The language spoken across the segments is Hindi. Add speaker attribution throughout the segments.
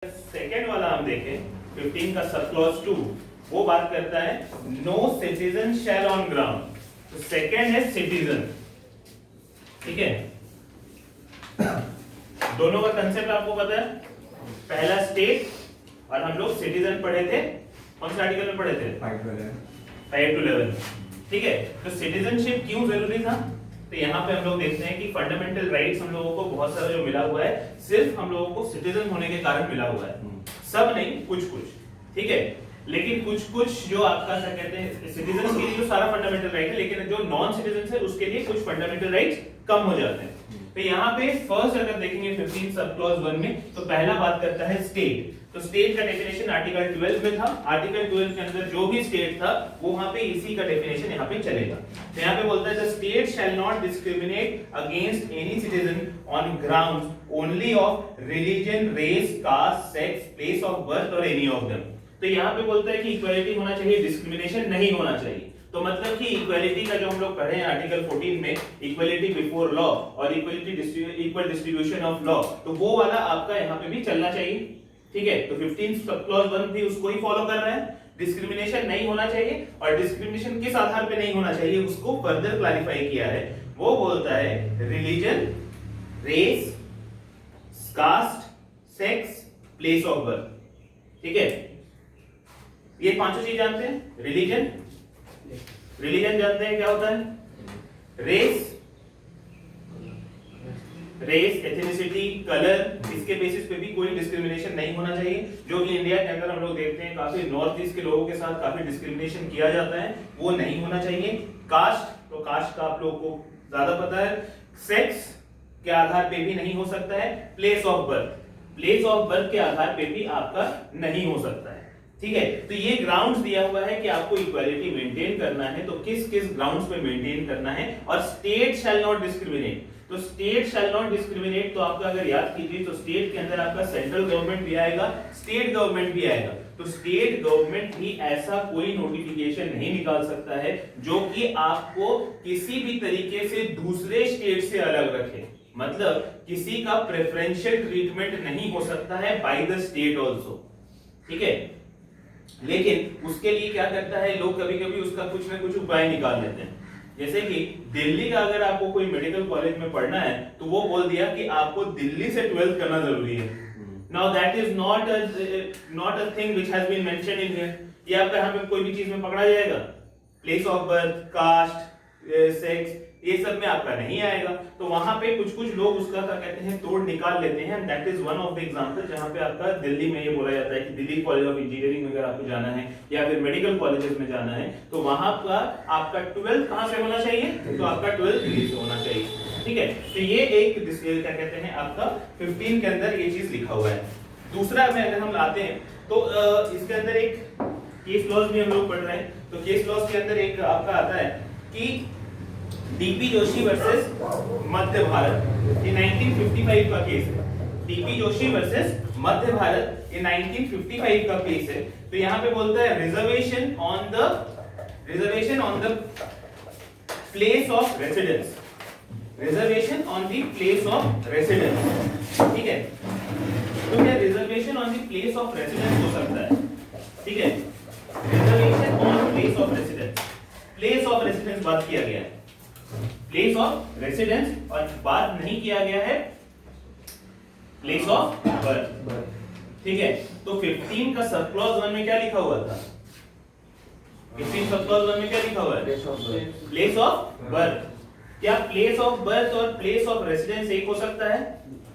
Speaker 1: सेकेंड वाला हम देखें 15 का सब क्लॉज 2 वो बात करता है no citizen shall on ground. तो सेकेंड है सिटीजन, ठीक है। दोनों का कंसेप्ट आपको पता है, पहला स्टेट और हम लोग सिटीजन पढ़े थे। कौन से आर्टिकल में पढ़े थे? 5 to 11, ठीक है। तो सिटीजनशिप क्यों जरूरी था? तो यहाँ पे हम लोग देखते हैं कि फंडामेंटल राइट्स हम लोगों को बहुत सारा जो मिला हुआ है सिर्फ हम लोगों को सिटीजन होने के कारण मिला हुआ है, सब नहीं, कुछ कुछ, ठीक है। लेकिन कुछ कुछ जो आपका क्या कहते हैं सिटीजन के लिए जो सारा फंडामेंटल राइट है, लेकिन जो नॉन सिटीजन है उसके लिए कुछ फंडामेंटल राइट्स कम हो जाते हैं। तो यहाँ पे फर्स्ट अगर देखेंगे 15 सब क्लॉज 1 में, तो पहला बात करता है स्टेट। तो स्टेट का डेफिनेशन आर्टिकल 12 में था। आर्टिकल 12 के अंदर जो भी स्टेट था वो वहां पे इसी का डेफिनेशन यहाँ पे चलेगा। तो यहाँ पे बोलता है the state shall not discriminate against any citizen on grounds only of religion, race, caste, sex, place of birth और एनी ऑफ देम। तो यहाँ पे बोलता है कि इक्वालिटी होना चाहिए, डिस्क्रिमिनेशन नहीं होना चाहिए। तो मतलब कि इक्वालिटी का जो हम लोग पढ़े हैं आर्टिकल 14 में, इक्वालिटी बिफोर लॉ और इक्वल डिस्ट्रीब्यूशन ऑफ लॉ, तो वो वाला आपका यहाँ पे भी चलना चाहिए, ठीक है। तो 15 सब क्लॉज 1 भी उसको ही फॉलो कर रहा है। डिस्क्रिमिनेशन नहीं होना चाहिए, और डिस्क्रिमिनेशन किस आधार पे नहीं होना चाहिए उसको फर्दर क्लैरिफाई किया है। वो बोलता है religion, race, caste, sex, place of birth, ठीक है। ये पांचों चीज जानते हैं। रिलीजन जानते हैं क्या होता है? रेस, एथनिसिटी, कलर, इसके बेसिस पे भी कोई डिस्क्रिमिनेशन नहीं होना चाहिए। जो कि इंडिया के अंदर हम लोग देखते हैं काफी नॉर्थ ईस्ट के लोगों के साथ काफी डिस्क्रिमिनेशन किया जाता है, वो नहीं होना चाहिए। कास्ट, तो कास्ट का आप लोगों को ज्यादा पता है। सेक्स के आधार पे भी नहीं हो सकता है। प्लेस ऑफ बर्थ के आधार पे भी आपका नहीं हो सकता है, ठीक है। तो ये ग्राउंड्स दिया हुआ है कि आपको इक्वालिटी मेंटेन करना है, तो किस किस ग्राउंड्स पे मेंटेन करना है। और स्टेट शैल नॉट डिस्क्रिमिनेट, तो स्टेट शैल नॉट डिस्क्रिमिनेट, तो आपका अगर याद कीजिए तो स्टेट के अंदर आपका सेंट्रल गवर्नमेंट भी आएगा, स्टेट गवर्नमेंट भी आएगा। तो स्टेट गवर्नमेंट भी ऐसा कोई नोटिफिकेशन नहीं निकाल सकता है जो कि आपको किसी भी तरीके से दूसरे स्टेट से अलग रखे। मतलब किसी का प्रेफरेंशियल ट्रीटमेंट नहीं हो सकता है बाय द स्टेट आल्सो, ठीक है। लेकिन उसके लिए क्या करता है, लोग कभी कभी उसका कुछ ना कुछ उपाय निकाल लेते हैं। जैसे कि दिल्ली का अगर आपको कोई मेडिकल कॉलेज में पढ़ना है तो वो बोल दिया कि आपको दिल्ली से 12th करना जरूरी है। Now that is not a thing which has been mentioned in here. ये आपका यहाँ पे कोई भी चीज में पकड़ा जाएगा? Place of birth, caste, sex, ये सब में आपका नहीं आएगा। तो वहां पे कुछ कुछ लोग उसका क्या कहते हैं तोड़ निकाल लेते हैं। That is one of the example जहां पे आपका दिल्ली में ये बोला जाता है कि दिल्ली कॉलेज ऑफ इंजीनियरिंग में अगर आपको जाना है या फिर मेडिकल कॉलेजेस में जाना है तो वहां का आपका 12th कहां से होना चाहिए? तो आपका 12th दिल्ली से होना चाहिए, ठीक है। तो ये एक क्या कहते हैं आपका 15 के अंदर ये चीज लिखा हुआ है। दूसरा में अगर हम लाते हैं तो इसके अंदर एक केस लॉज भी हम लोग पढ़ रहे हैं। तो केस लॉज के अंदर एक आपका आता है कि डीपी जोशी वर्सेस मध्य भारत, ये 1955 का केस है। डीपी जोशी वर्सेस मध्य भारत, ये 1955 का केस है। तो यहाँ पे बोलता है reservation on the place of residence, reservation on the place of residence, ठीक है। तो क्या reservation on the place of residence हो सकता है? ठीक है, reservation on place of residence, place of residence बात किया गया है, प्लेस ऑफ रेसिडेंस, और बात नहीं किया गया है प्लेस ऑफ बर्थ, ठीक है। तो 15 का सब क्लॉज 1 में क्या लिखा हुआ था? 15 सब क्लॉज 1 में क्या लिखा हुआ है? Place of birth. क्या प्लेस ऑफ बर्थ और प्लेस ऑफ रेसिडेंस एक हो सकता है?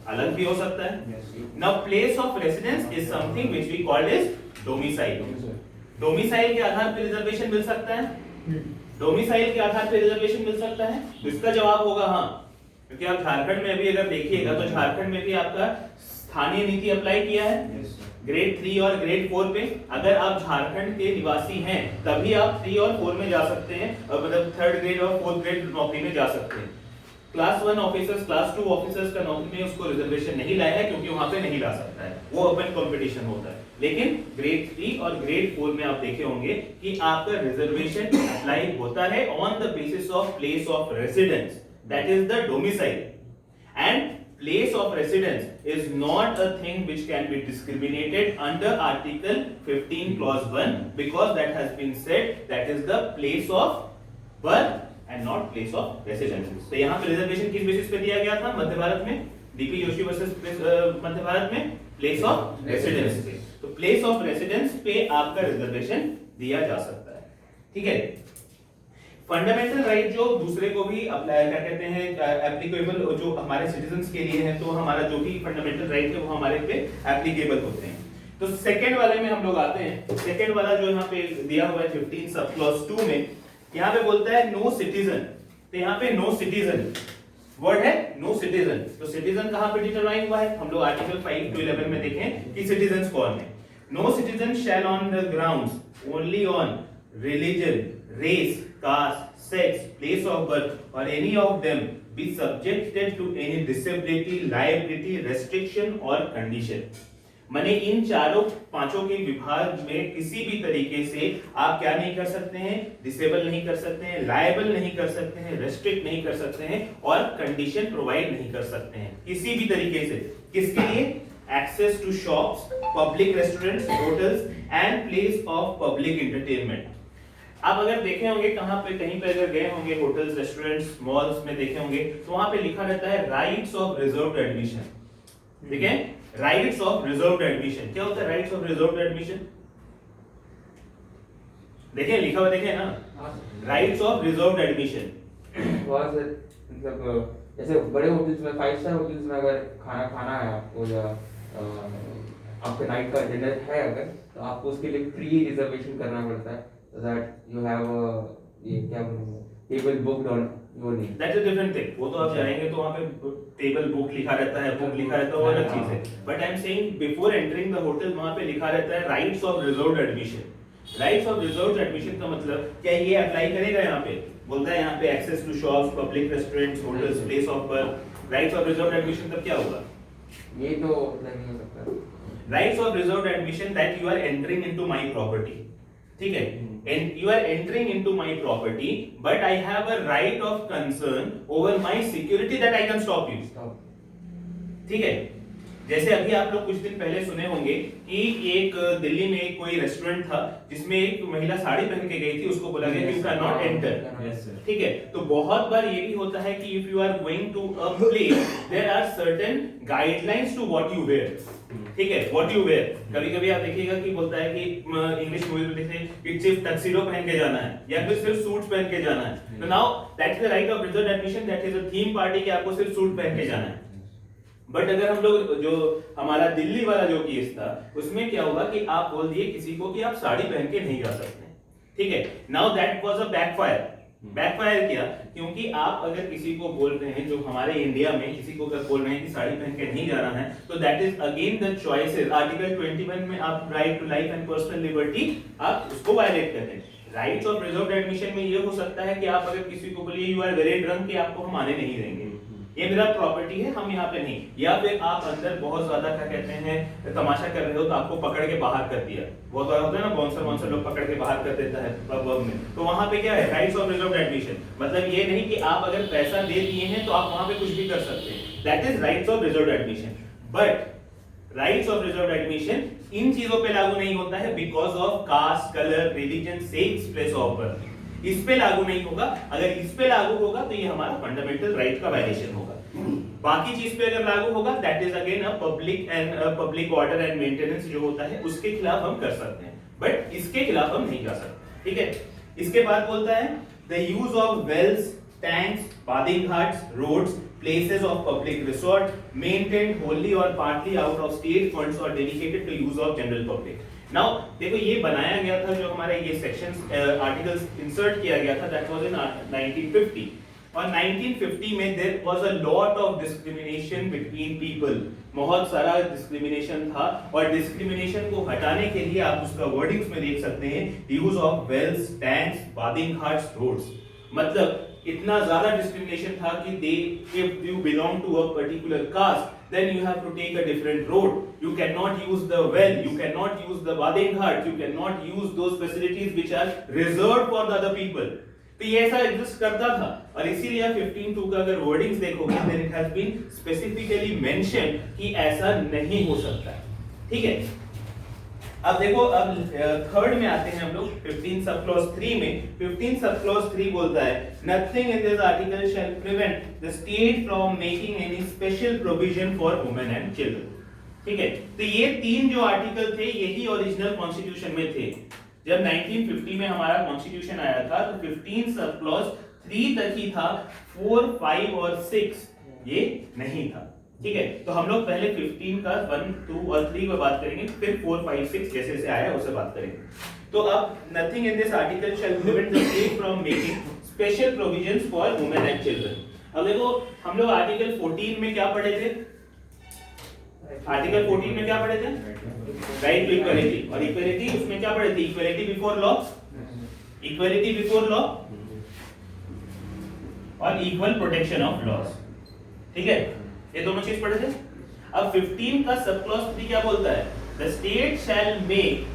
Speaker 1: अलग भी हो सकता है। Now place of residence is something which we called as domicile. Domicile के आधार पर रिजर्वेशन मिल सकता है? डोमिसाइल के आधार पर रिजर्वेशन मिल सकता है? तो इसका जवाब होगा हाँ, क्योंकि आप झारखंड में भी अगर देखिएगा तो झारखंड में भी आपका स्थानीय नीति अप्लाई किया है ग्रेड 3 और ग्रेड 4 पे। अगर आप झारखंड के निवासी हैं तभी आप 3 और 4 में जा सकते हैं, और मतलब 3rd ग्रेड और 4th ग्रेड नौकरी में जा सकते हैं। क्लास 1 ऑफिसर्स, क्लास 2 ऑफिसर्स का नौकरी में उसको रिजर्वेशन नहीं लाया है क्योंकि वहां पे नहीं ला सकता है, वो ओपन कंपटीशन होता है। लेकिन ग्रेड 3 और ग्रेड 4 में आप देखे होंगे कि आपका रिजर्वेशन अप्लाई होता है on the basis of place of residence, that is the domicile. And place of residence is not a thing which can be discriminated under Article 15 Clause 1 because that has been said that is the place of birth and not place of residence. तो यहाँ पे रिजर्वेशन किस बेसिस पे दिया गया था मध्य भारत में? डीपी जोशी वर्सेस मध्य भारत में प्लेस ऑफ रेसिडेंस पे। तो प्लेस ऑफ रेसिडेंस पे आपका रिजर्वेशन दिया जा सकता है, ठीक है। फंडामेंटल राइट जो दूसरे को भी अप्लाई क्या कहते हैं एप्लीकेबल जो हमारे सिटीजंस के लिए है, तो हमारा जो भी फंडामेंटल राइट है वो हमारे पे एप्लीकेबल होते हैं। तो सेकंड वाले में हम लोग आते हैं। सेकंड वाला जो यहाँ पे दिया हुआ है 15 सब क्लॉज 2 में, यहाँ पे बोलता है नो सिटीजन। तो यहाँ पे नो सिटीजन वर्ड है, नो सिटीजन। तो सिटीजन कहाँ पे डिटरमाइन हुआ है? हम लोग आर्टिकल 5 to 11 में देखें कि सिटीजन कौन है। No citizen shall on the grounds only on religion, race, caste, sex, place of birth, or any of them be subjected to any disability, liability, restriction or condition. माने इन चारों पांचों के विभाग में किसी भी तरीके से आप क्या नहीं कर सकते हैं? डिसेबल नहीं कर सकते हैं, लायबल नहीं कर सकते हैं, रेस्ट्रिक्ट नहीं कर सकते हैं और कंडीशन प्रोवाइड नहीं कर सकते हैं किसी भी तरीके से। किसके लिए? Access to shops, public restaurants, hotels and place of public entertainment. आप अगर देखे होंगे कहां पे कहीं पे अगर गए होंगे होटल्स, रेस्टोरेंट्स, मॉल्स में देखे होंगे तो वहां पे लिखा रहता है राइट्स ऑफ रिजर्व्ड एडमिशन। ठीक है, राइट्स ऑफ रिजर्व्ड एडमिशन। क्या होता है राइट्स ऑफ रिजर्व्ड एडमिशन? देखिए लिखा हुआ देखे ना, राइट्स ऑफ रिजर्व्ड एडमिशन।
Speaker 2: मतलब जैसे बड़े होटल्स में, 5 स्टार होटल्स में अगर खाना है आपको या आपका नाइट का डिनर है अगर, तो आपको उसके लिए प्री रिजर्वेशन करना पड़ता है that you have ये क्या table booked on your name.
Speaker 1: That's a different thing. वो तो आप जाएंगे तो वहां पे टेबल बुक लिखा रहता है, बुक लिखा रहता है, वो अलग चीज है। But I am saying before entering the hotel वहां पे लिखा रहता है rights of reserved admission. Rights of reserved admission का मतलब क्या ये अप्लाई करेगा? यहाँ पे बोलता है यहाँ पे access to shops, public restaurants, hotels, place of birth. Rights of reserved admission तब क्या होगा?
Speaker 2: ये तो नहीं हो सकता।
Speaker 1: Rights of reserved admission that you are entering into my property. ठीक है, and you are entering into my property but I have a right of concern over my security that I can stop you। ठीक है, जैसे अभी आप लोग कुछ दिन पहले सुने होंगे कि एक दिल्ली में कोई रेस्टोरेंट था जिसमें एक महिला साड़ी पहन के गई थी, उसको बोला गया कि यू कैन नॉट एंटर। ठीक है, तो बहुत बार ये भी होता है कि if you are going to a place there are certain guidelines to what you wear. ठीक है, व्हाट यू वेयर। कभी-कभी आप देखिएगा कि बोलता है कि इंग्लिश मूवी में देखते हैं कि सिर्फ टक्सीडो पहन के जाना है या फिर सिर्फ सूट पहन के जाना है। तो now that is the right of reserved admission, that is a theme party कि आपको सिर्फ सूट पहन के जाना है। बट अगर हम लोग जो हमारा दिल्ली वाला जो केस था उसमें क्या हुआ कि आप बोल दिए किसी को कि आप साड़ी पहन के नहीं जा सकते। ठीक है, now that was a backfire. Backfire किया क्योंकि आप अगर किसी को बोल रहे हैं, जो हमारे इंडिया में किसी को अगर बोल रहे हैं कि साड़ी पहन के नहीं जाना है, तो that is again the choices. Article 21 में आप right to life and personal liberty आप उसको वायलेट कर रहे हैं। राइट्स ऑफ रिजर्व्ड एडमिशन में ये हो सकता है कि आप अगर किसी को बोलिए यू आर वेरी ड्रंक कि आपको हम आने नहीं देंगे, ये मेरा प्रॉपर्टी है, हम यहाँ पे नहीं। या फिर आप अंदर बहुत ज्यादा क्या कहते हैं तमाशा कर रहे हो तो आपको पकड़ के बाहर कर दिया। बहुत बार होता है ना, बाउंसर लोग पकड़ के बाहर कर देता है पब में, तो वहां पे क्या है राइट्स ऑफ रिजर्व्ड एडमिशन। मतलब ये नहीं कि आप अगर पैसा दे दिए हैं तो आप वहां पे कुछ भी कर सकते हैं, that is rights of reserved admission. But rights of reserved admission इन चीजों पे लागू नहीं होता है because of caste, colour, religion, sex, place of birth. इस पे लागू नहीं होगा। अगर इस पे लागू होगा तो ये हमारा फंडामेंटल राइट का वायलेशन होगा। बाकी चीज पे अगर लागू होगा that is again a public order and maintenance जो होता है उसके खिलाफ हम कर सकते हैं, बट इसके खिलाफ हम नहीं जा सकते। ठीक है, इसके बाद बोलता है the use of wells, tanks, bathing ghats, roads, places of public resort maintained wholly or partly out of state funds or dedicated to use of general public। Now देखो ये बनाया गया था, जो हमारे ये सेक्शंस आर्टिकल्स इंसर्ट किया गया था, दैट वाज इन 1950। और 1950 में there was a lot of discrimination between people. बहुत सारा डिस्क्रिमिनेशन था और डिस्क्रिमिनेशन को हटाने के लिए आप उसका वर्डिंग्स में देख सकते हैं use of wells, tanks, bathing ghats, roads. मतलब इतना ज्यादा डिस्क्रिमिनेशन था कि they if you belong to a particular caste then you have to take a different road, you cannot use the well, you cannot use the bathing hut, you cannot use those facilities which are reserved for the other people। तो ये ऐसा एग्जिस्ट करता था और इसीलिए 15(2) का अगर वर्डिंग्स देखोगे then it has been specifically mention कि ऐसा नहीं हो सकता है, ठीक है। अब देखो, अब थर्ड में आते हैं हम लोग 15 सब क्लॉज 3 में। 15 सब क्लॉज 3 बोलता है nothing in this article shall prevent the state from making any special provision for women and children, ठीक है। तो ये तीन जो आर्टिकल थे यही ओरिजिनल कॉन्स्टिट्यूशन में थे। जब 1950 में हमारा कॉन्स्टिट्यूशन आया था तो 15 सब क्लॉज 3 तक ही था, 4, 5 और 6 ये नहीं था, ठीक है। तो हम लोग पहले 15 का 1, 2 और 3 पे बात करेंगे, फिर 4, 5, 6 जैसे जैसे आया उससे बात करेंगे। तो अब nothing in this article shall prevent the state from making special provisions for women and children. अब देखो, हम लोग आर्टिकल 14 में क्या पढ़े थे? आर्टिकल 14 में क्या पढ़े थे? Right to equality. और इक्वालिटी उसमें क्या पढ़े थे? Equality before law, equality before law और इक्वल प्रोटेक्शन ऑफ लॉज, ठीक है। ये दोनों चीज पढ़े थे। अब 15 का सब क्लॉज 3 क्या बोलता है? The state shell make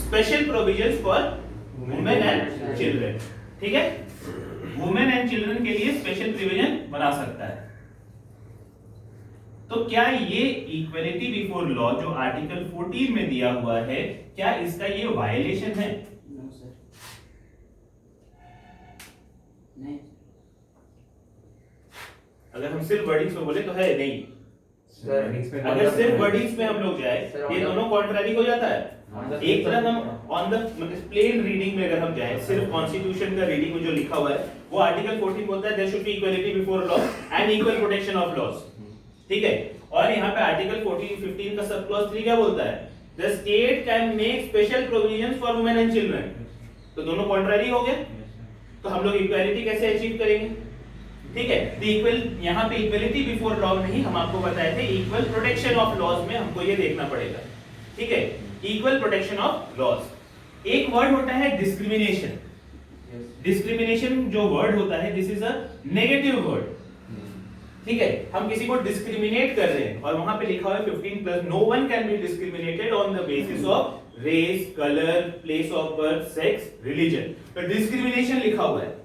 Speaker 1: special provisions for women and children, ठीक है। वुमेन एंड चिल्ड्रन के लिए स्पेशल प्रोविजन बना सकता है। तो क्या ये इक्वालिटी बिफोर लॉ जो आर्टिकल 14 में दिया हुआ है, क्या इसका ये वायलेशन है?
Speaker 3: नो सर, नहीं।
Speaker 1: अगर हम सिर्फ वर्डिंग्स में बोले तो है नहीं।
Speaker 2: सर
Speaker 1: अगर सिर्फ वर्डिंग्स में हम लोग जाए ये दोनों कॉन्ट्रारी हो जाता है। एक तरफ हम ऑन द प्लेन रीडिंग में अगर हम जाए, सिर्फ कॉन्स्टिट्यूशन का रीडिंग में जो लिखा हुआ है वो आर्टिकल 14 बोलता है there should be equality before law and equal protection of laws, ठीक है। और यहाँ पे आर्टिकल 15 का सब क्लॉज 3 क्या बोलता है? The state can make special provisions for women and children. तो दोनों कॉन्ट्रारी हो गए। तो हम लोग इक्वालिटी कैसे अचीव करेंगे? ठीक है, तो इक्वल, यहाँ पे इक्वालिटी बिफोर लॉ नहीं, हम आपको बताए थे इक्वल प्रोटेक्शन ऑफ लॉज में हमको ये देखना पड़ेगा, ठीक है। Equal protection of laws. एक वर्ड होता है डिस्क्रिमिनेशन। डिस्क्रिमिनेशन जो वर्ड होता है this is a negative word, ठीक है। हम किसी को डिस्क्रिमिनेट कर रहे हैं और वहां पे लिखा हुआ है 15+ no one can be discriminated on the basis of race, colour, place of birth, sex, religion. तो डिस्क्रिमिनेशन लिखा हुआ है।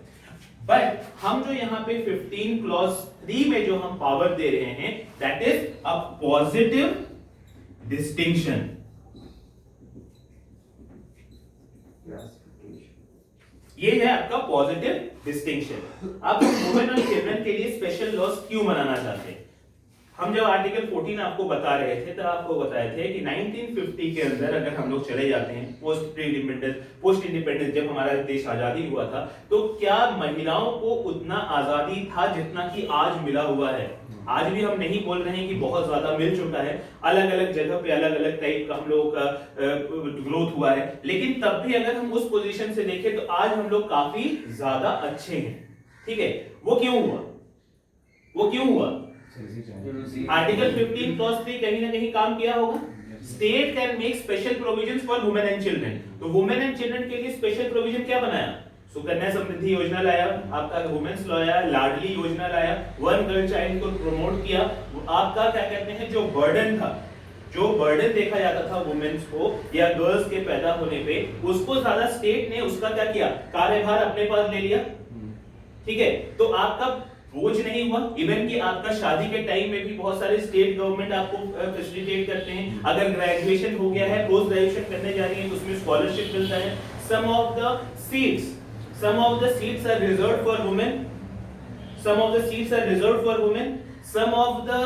Speaker 1: बट हम जो यहाँ पे 15 क्लॉज 3 में जो हम पावर दे रहे हैं that is a positive distinction. ये है आपका पॉजिटिव डिस्टिंक्शन। अब वुमेन और चिल्ड्रन के लिए स्पेशल लॉज क्यों बनाना चाहते हैं? हम जब आर्टिकल 14 आपको बता रहे थे तो आपको बताए थे कि 1950 के अंदर अगर हम लोग चले जाते हैं पोस्ट इंडिपेंडेंस जब हमारा देश आजादी हुआ था, तो क्या महिलाओं को उतना आजादी था जितना कि आज मिला हुआ है? आज भी हम नहीं बोल रहे हैं कि बहुत ज्यादा मिल चुका है, अलग अलग जगह पे अलग अलग टाइप का हम लोगों का ग्रोथ हुआ है, लेकिन तब भी अगर हम उस पोजीशन से देखें तो आज हम लोग काफी ज्यादा अच्छे हैं, ठीक है। वो क्यों हुआ? वो क्यों हुआ? आर्टिकल 15 क्लॉज 3 कहीं ना कहीं काम किया होगा। State can make special provisions for women and children. तो वुमेन एंड चिल्ड्रन के लिए स्पेशल प्रोविजन क्या बनाया? सुकन्या समृद्धि योजना लाया, आपका वुमेन्स लॉ आया, लाडली योजना लाया, वन गर्ल चाइल्ड को प्रमोट किया। आपका क्या कहते हैं जो बर्डन था, जो बर्डन देखा जाता था वुमेन्स को या गर्ल्स के पैदा होने पे, उसको ज्यादा स्टेट ने उसका क्या किया, कार्यभार अपने पास ले लिया, ठीक है। तो आपका बोझ नहीं हुआ। इवन कि आपका शादी के टाइम में भी बहुत सारे स्टेट गवर्नमेंट आपको फैसिलिटेट करते हैं। अगर ग्रेजुएशन हो गया है, पोस्ट ग्रेजुएशन करने जा रही है तो उसमें स्कॉलरशिप मिलता है। Some of the seats are reserved for women, some of the seats are reserved for women, some of the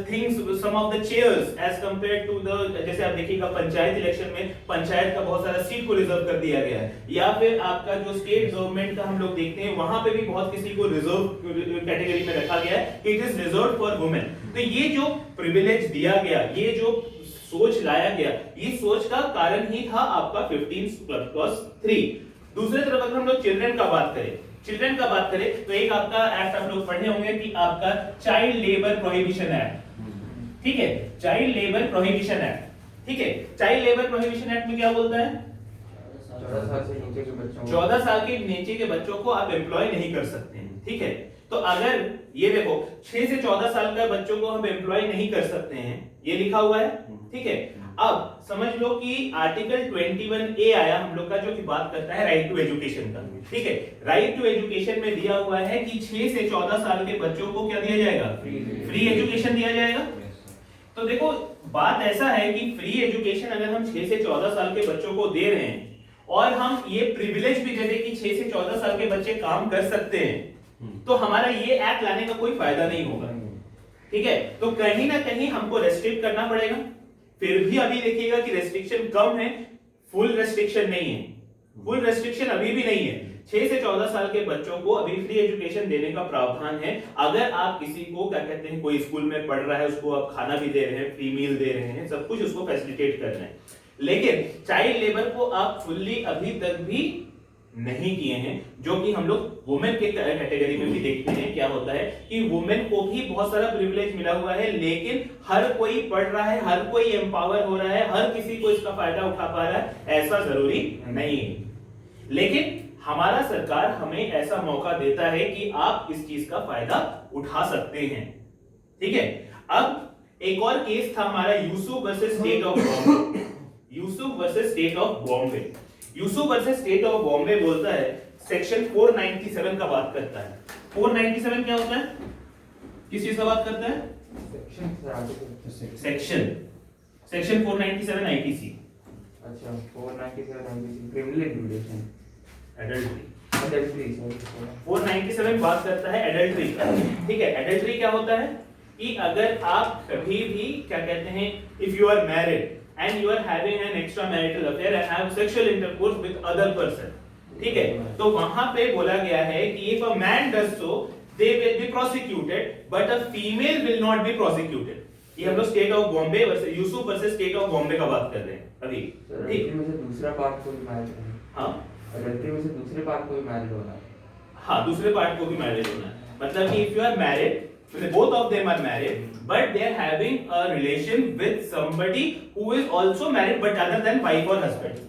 Speaker 1: things, some of the chairs as compared to the, जैसे आप देखिएगा पंचायत इलेक्शन में पंचायत का बहुत सारा सीट को रिजर्व कर दिया गया है, या फिर आपका जो स्टेट गवर्नमेंट का हम लोग देखते हैं वहां पे भी बहुत किसी को रिजर्व कैटेगरी में रखा गया है, it is reserved for women. तो ये जो प्रिविलेज दिया गया, ये जो सोच लाया गया, ये सोच का कारण ही था आपका 15+3। दूसरे तरफ अगर हम लोग चिल्ड्रन का बात करें तो एक आपका एक्ट आप लोग पढ़े होंगे कि आपका चाइल्ड लेबर प्रोहिबिशन एक्ट, ठीक है। चाइल्ड लेबर प्रोहिबिशन एक्ट, ठीक है। चाइल्ड लेबर प्रोहिबिशन एक्ट में क्या बोलता है?
Speaker 2: 14 साल से नीचे के बच्चों
Speaker 1: 14 साल के नीचे के बच्चों को आप एम्प्लॉय नहीं कर सकते हैं, ठीक है। तो अगर ये देखो 6 से 14 साल का बच्चों को हम एम्प्लॉय नहीं कर सकते हैं, ये लिखा हुआ है, ठीक है। अब समझ लो कि आर्टिकल 21A आया हम लोग का, जो कि बात करता है राइट टू एजुकेशन का, ठीक है। राइट टू एजुकेशन में दिया हुआ है कि 6 से 14 साल के बच्चों को क्या दिया जाएगा, फ्री एजुकेशन दिया जाएगा। तो देखो बात ऐसा है कि फ्री एजुकेशन अगर हम 6 से 14 साल के बच्चों को दे रहे हैं और हम ये प्रिविलेज भी दे दें कि 6 से 14 साल के बच्चे काम कर सकते हैं, तो हमारा ये एक्ट लाने का कोई फायदा नहीं होगा, ठीक है। तो कहीं ना कहीं हमको रेस्ट्रिक्ट करना पड़ेगा। फिर भी अभी देखिएगा कि रेस्ट्रिक्शन कम है, फुल रेस्ट्रिक्शन नहीं है, फुल रेस्ट्रिक्शन अभी भी नहीं है। 6 से 14 साल के बच्चों को अभी फ्री एजुकेशन देने का प्रावधान है। अगर आप किसी को क्या कहते हैं, कोई स्कूल में पढ़ रहा है, उसको आप खाना भी दे रहे हैं, फ्री मील दे रहे हैं, सब कुछ उसको फैसिलिटेट कर रहे हैं, लेकिन चाइल्ड लेबर को आप फुल्ली अभी तक भी नहीं किए हैं, जो कि हम लोग वुमेन के कैटेगरी में भी देखते हैं। क्या होता है कि वुमेन को भी बहुत सारा प्रिविलेज मिला हुआ है, लेकिन हर कोई पढ़ रहा है, हर कोई एम्पावर हो रहा है, हर किसी को इसका फायदा उठा पा रहा है, ऐसा जरूरी नहीं है। लेकिन हमारा सरकार हमें ऐसा मौका देता है कि आप इस चीज का फायदा उठा सकते हैं, ठीक है। अब एक और केस था हमारा Yusuf versus state of Bombay. Yusuf versus state of Bombay. Yusuf versus state of Bombay बोलता है, सेक्शन 497 का बात करता है। 497 क्या होता है, किस चीज का बात करता है, सेक्शन 497 आईपीसी।
Speaker 2: अच्छा 497 आईपीसी क्रिमिनल लिटिगेशन
Speaker 1: एडल्ट्री। 497 बात करता है एडल्ट्री का, ठीक है। एडल्ट्री क्या होता है कि अगर आप कभी भी क्या कहते हैं, if you are married and you are having an extramarital affair and have sexual intercourse with other person, ठीक है। तो वहां पे बोला गया है कि if a man does so they will be prosecuted but a female will not be prosecuted। ये हम लोग state of Bombay versus Yusuf versus state of Bombay का बात कर रहे हैं अभी,
Speaker 2: ठीक। में से दूसरा पार्ट को भी मैरिज होना,
Speaker 1: हाँ
Speaker 2: अडल्ट्री में से दूसरे पार्ट को भी मैरिज होना,
Speaker 1: हाँ दूसरे पार्ट को भी मैरिज होना है। मतलब कि if you are married, both of them are married but they are having a relation with somebody who is also married but other than wife or husband,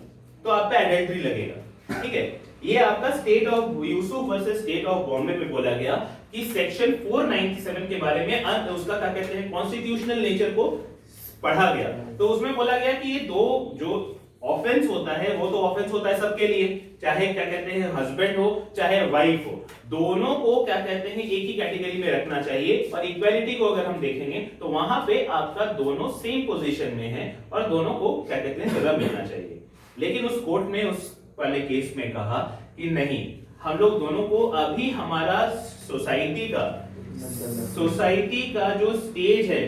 Speaker 1: तो आप पे एडल्ट्री लगेगा, ठीक है। ये आपका state of Yusuf versus state of Bombay में बोला गया कि सेक्शन 497 के बारे में उसका क्या कहते हैं, कॉन्स्टिट्यूशनल नेचर को पढ़ा गया। तो उसमें बोला गया कि ये दो जो ऑफेंस होता है वो तो ऑफेंस होता है सबके लिए, चाहे क्या कहते हैं हस्बैंड हो चाहे वाइफ हो, दोनों को क्या कहते हैं एक ही कैटेगरी में रखना चाहिए। और इक्वालिटी को अगर हम देखेंगे तो वहां पे आपका दोनों सेम पोजीशन में है और दोनों को क्या कहते हैं सजा मिलना चाहिए। लेकिन उस कोर्ट ने उस वाले केस में कहा कि नहीं, हम लोग दोनों को अभी हमारा सोसाइटी का जो स्टेज है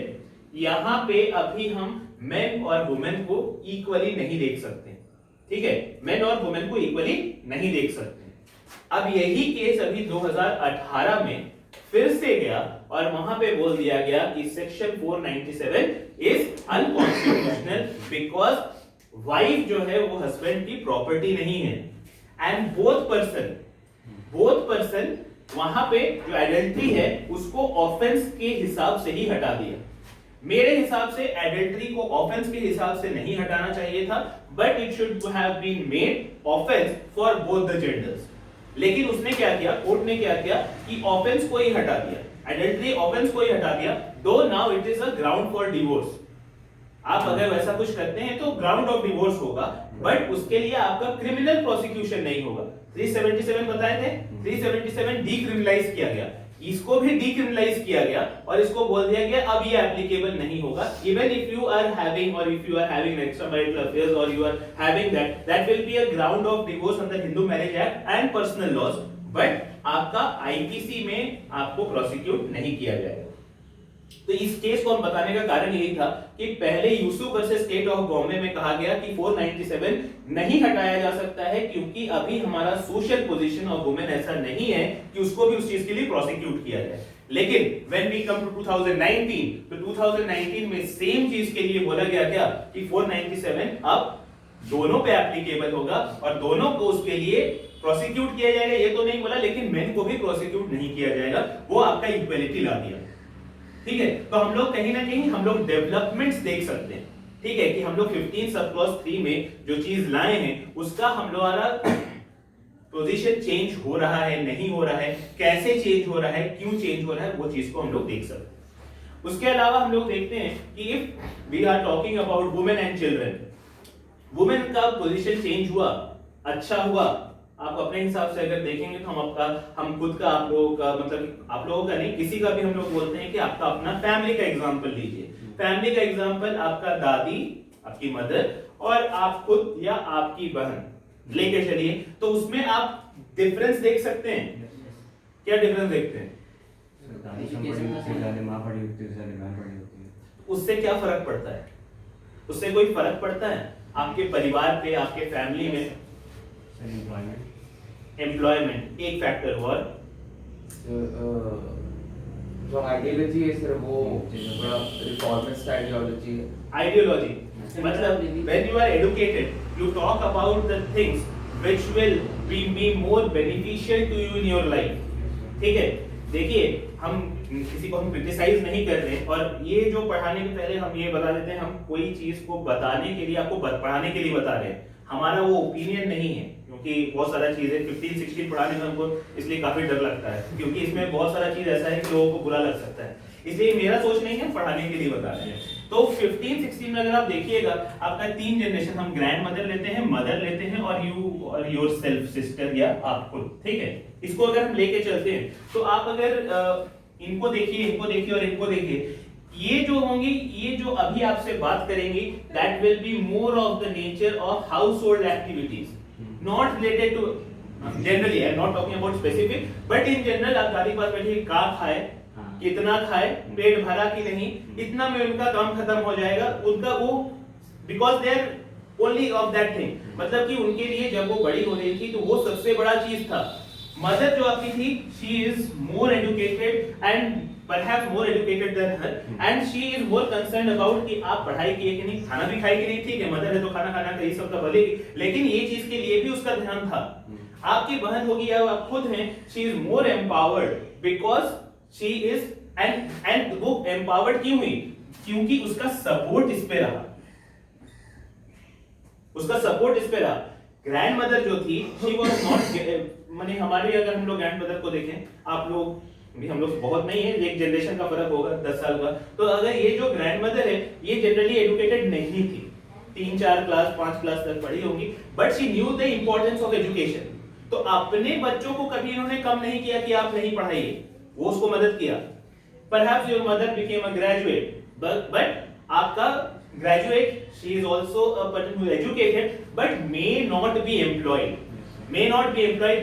Speaker 1: यहाँ पे अभी हम मेन और वुमेन को इक्वली नहीं देख सकते, ठीक है। मेन और वुमेन को इक्वली नहीं देख सकते। अब यही केस अभी 2018 में फिर से गया और वहां पे बोल दिया गया कि section 497 is unconstitutional because wife जो है वो हस्बैंड की प्रॉपर्टी नहीं है एंड बोथ पर्सन वहां पे जो एडल्ट्री है उसको ऑफेंस के हिसाब से ही हटा दिया। मेरे हिसाब से एडल्ट्री को ऑफेंस के हिसाब से नहीं हटाना चाहिए था, but it should have been made offence for both the genders. लेकिन उसने क्या किया, कोर्ट ने क्या किया कि ऑफेंस को ही हटा दिया, एडल्ट्री ऑफेंस को ही हटा दिया, दो now it is a ground for divorce. आप अगर वैसा कुछ करते हैं तो ग्राउंड ऑफ डिवोर्स होगा, बट उसके लिए आपका क्रिमिनल प्रोसिक्यूशन नहीं होगा। 377 बताए थे, 377 डीक्रिमिनलाइज किया गया, इसको भी डीक्रिमिनलाइज किया गया और इसको बोल दिया गया अब ये एप्लीकेबल नहीं होगा। Even if you are having और if you are having extramarital affairs और you are having that will be a ground of divorce under Hindu marriage act and personal laws, but आपका आईपीसी में आपको प्रोसिक्यूट नहीं किया जाएगा। तो इस केस को हम बताने का कारण यही था कि पहले Yusuf versus state of Bombay में कहा गया कि 497 नहीं हटाया जा सकता है क्योंकि अभी हमारा सोशल पोजीशन ऑफ वुमेन ऐसा नहीं है कि उसको भी उस चीज के लिए प्रोसिक्यूट किया जाए। लेकिन व्हेन वी कम टू 2019, तो 2019 में सेम चीज के लिए बोला गया क्या कि 497 अब दोनों पे एप्लीकेबल होगा और दोनों को उसके लिए प्रोसिक्यूट किया जाएगा। ये तो नहीं बोला, लेकिन मेन को भी प्रोसिक्यूट नहीं किया जाएगा, वो आपका इक्वलिटी ला दिया। ठीक है, तो हम लोग कहीं ना कहीं हम लोग डेवलपमेंट्स देख सकते हैं। ठीक है कि हम लोग 15 सब क्लॉज 3 में जो चीज लाए हैं उसका हम लोग पोजीशन चेंज हो रहा है नहीं हो रहा है, कैसे चेंज हो रहा है, क्यों चेंज हो रहा है, वो चीज को हम लोग देख सकते हैं। उसके अलावा हम लोग देखते हैं कि if we are talking about women and children, women का पोजीशन चेंज हुआ, अच्छा हुआ, आप अपने हिसाब से अगर देखेंगे तो हम खुद का, आप लोगों का, मतलब आप लोगों का नहीं, किसी का भी हम लोग बोलते हैं कि आपका अपना फैमिली का एग्जांपल लीजिए। फैमिली का एग्जांपल आपका दादी, आपकी मदर और आप खुद या आपकी बहन लेके चलिए, तो उसमें आप डिफरेंस देख सकते हैं। क्या डिफरेंस देखते हैं? उससे क्या फर्क पड़ता है? उससे कोई फर्क पड़ता है आपके परिवार पे, आपके फैमिली में? एम्प्लॉयमेंट एक फैक्टर। और
Speaker 2: जो आइडियोलॉजी है सर, वो थोड़ा रिफॉर्मिस्ट आइडियोलॉजी है।
Speaker 1: आइडियोलॉजी मतलब when you are educated, you talk about the things which will be more beneficial to you in your life। ठीक है, देखिए हम किसी को हम क्रिटिसाइज नहीं कर रहे, और ये जो पढ़ाने के पहले हम ये बता देते हैं, हम कोई चीज को बताने के लिए, आपको पढ़ाने के लिए बता रहे हैं, हमारा वो ओपिनियन नहीं है, क्योंकि बहुत सारा चीजें 15-16 पढ़ाने में हमको इसलिए काफी डर लगता है, क्योंकि इसमें बहुत सारा चीज ऐसा है कि लोगों को बुरा लग सकता है, इसलिए मेरा सोच नहीं है, पढ़ाने के लिए बता रहे हैं। तो 15-16 में अगर आप देखिएगा, आपका 3 जनरेशन, हम ग्रैंड मदर लेते हैं, मदर लेते हैं, और यू और योर सेल्फ सिस्टर या आप खुद, ठीक है, इसको अगर हम लेके चलते हैं, तो आप अगर इनको देखिए और इनको देखिए, ये जो होंगी, ये जो अभी आपसे बात करेंगी, that will be more of the nature of household activities, not related to generally, I am not talking about specific, but in general आप गाड़ी पास बैठिए, का खाए, कितना खाए, पेट भरा कि नहीं, इतना में उनका काम खत्म हो जाएगा, उनका वो, because they are only of that thing, मतलब कि उनके लिए जब वो बड़ी हो रही थी तो वो सबसे बड़ा चीज था। मदर जो आपकी थी, she is more educated and perhaps more educated than her, and she is more concerned about कि आप पढ़ाई किए कि नहीं, खाना भी खाई कि नहीं, ठीक है, मदर है तो खाना खाना का ये सब का भलेगी, लेकिन ये चीज के लिए भी उसका ध्यान था। आपकी बहन होगी या आप खुद हैं, she is more empowered because she is and वो empowered क्यों हुई? क्योंकि उसका सपोर्ट इस पे रहा, उसका सपोर्ट इस पे रहा। ग्रैंड मदर जो थी, she was not, माने हमारे, अगर हम लोग ग्रैंड मदर को देखें, आप लोग भी, हम लोग बहुत नहीं है, एक जनरेशन का फर्क होगा 10 साल का, तो अगर ये जो ग्रैंड मदर है, ये जनरली एजुकेटेड नहीं थी, 3-4 क्लास 5 क्लास तक पढ़ी होंगी, but she knew the importance of education. तो अपने बच्चों को कभी इन्होंने कम नहीं किया कि आप नहीं पढ़ाइए, वो उसको मदद किया। Perhaps your mother became a graduate, but आपका graduate, she is also a person who is educated but may not be employed,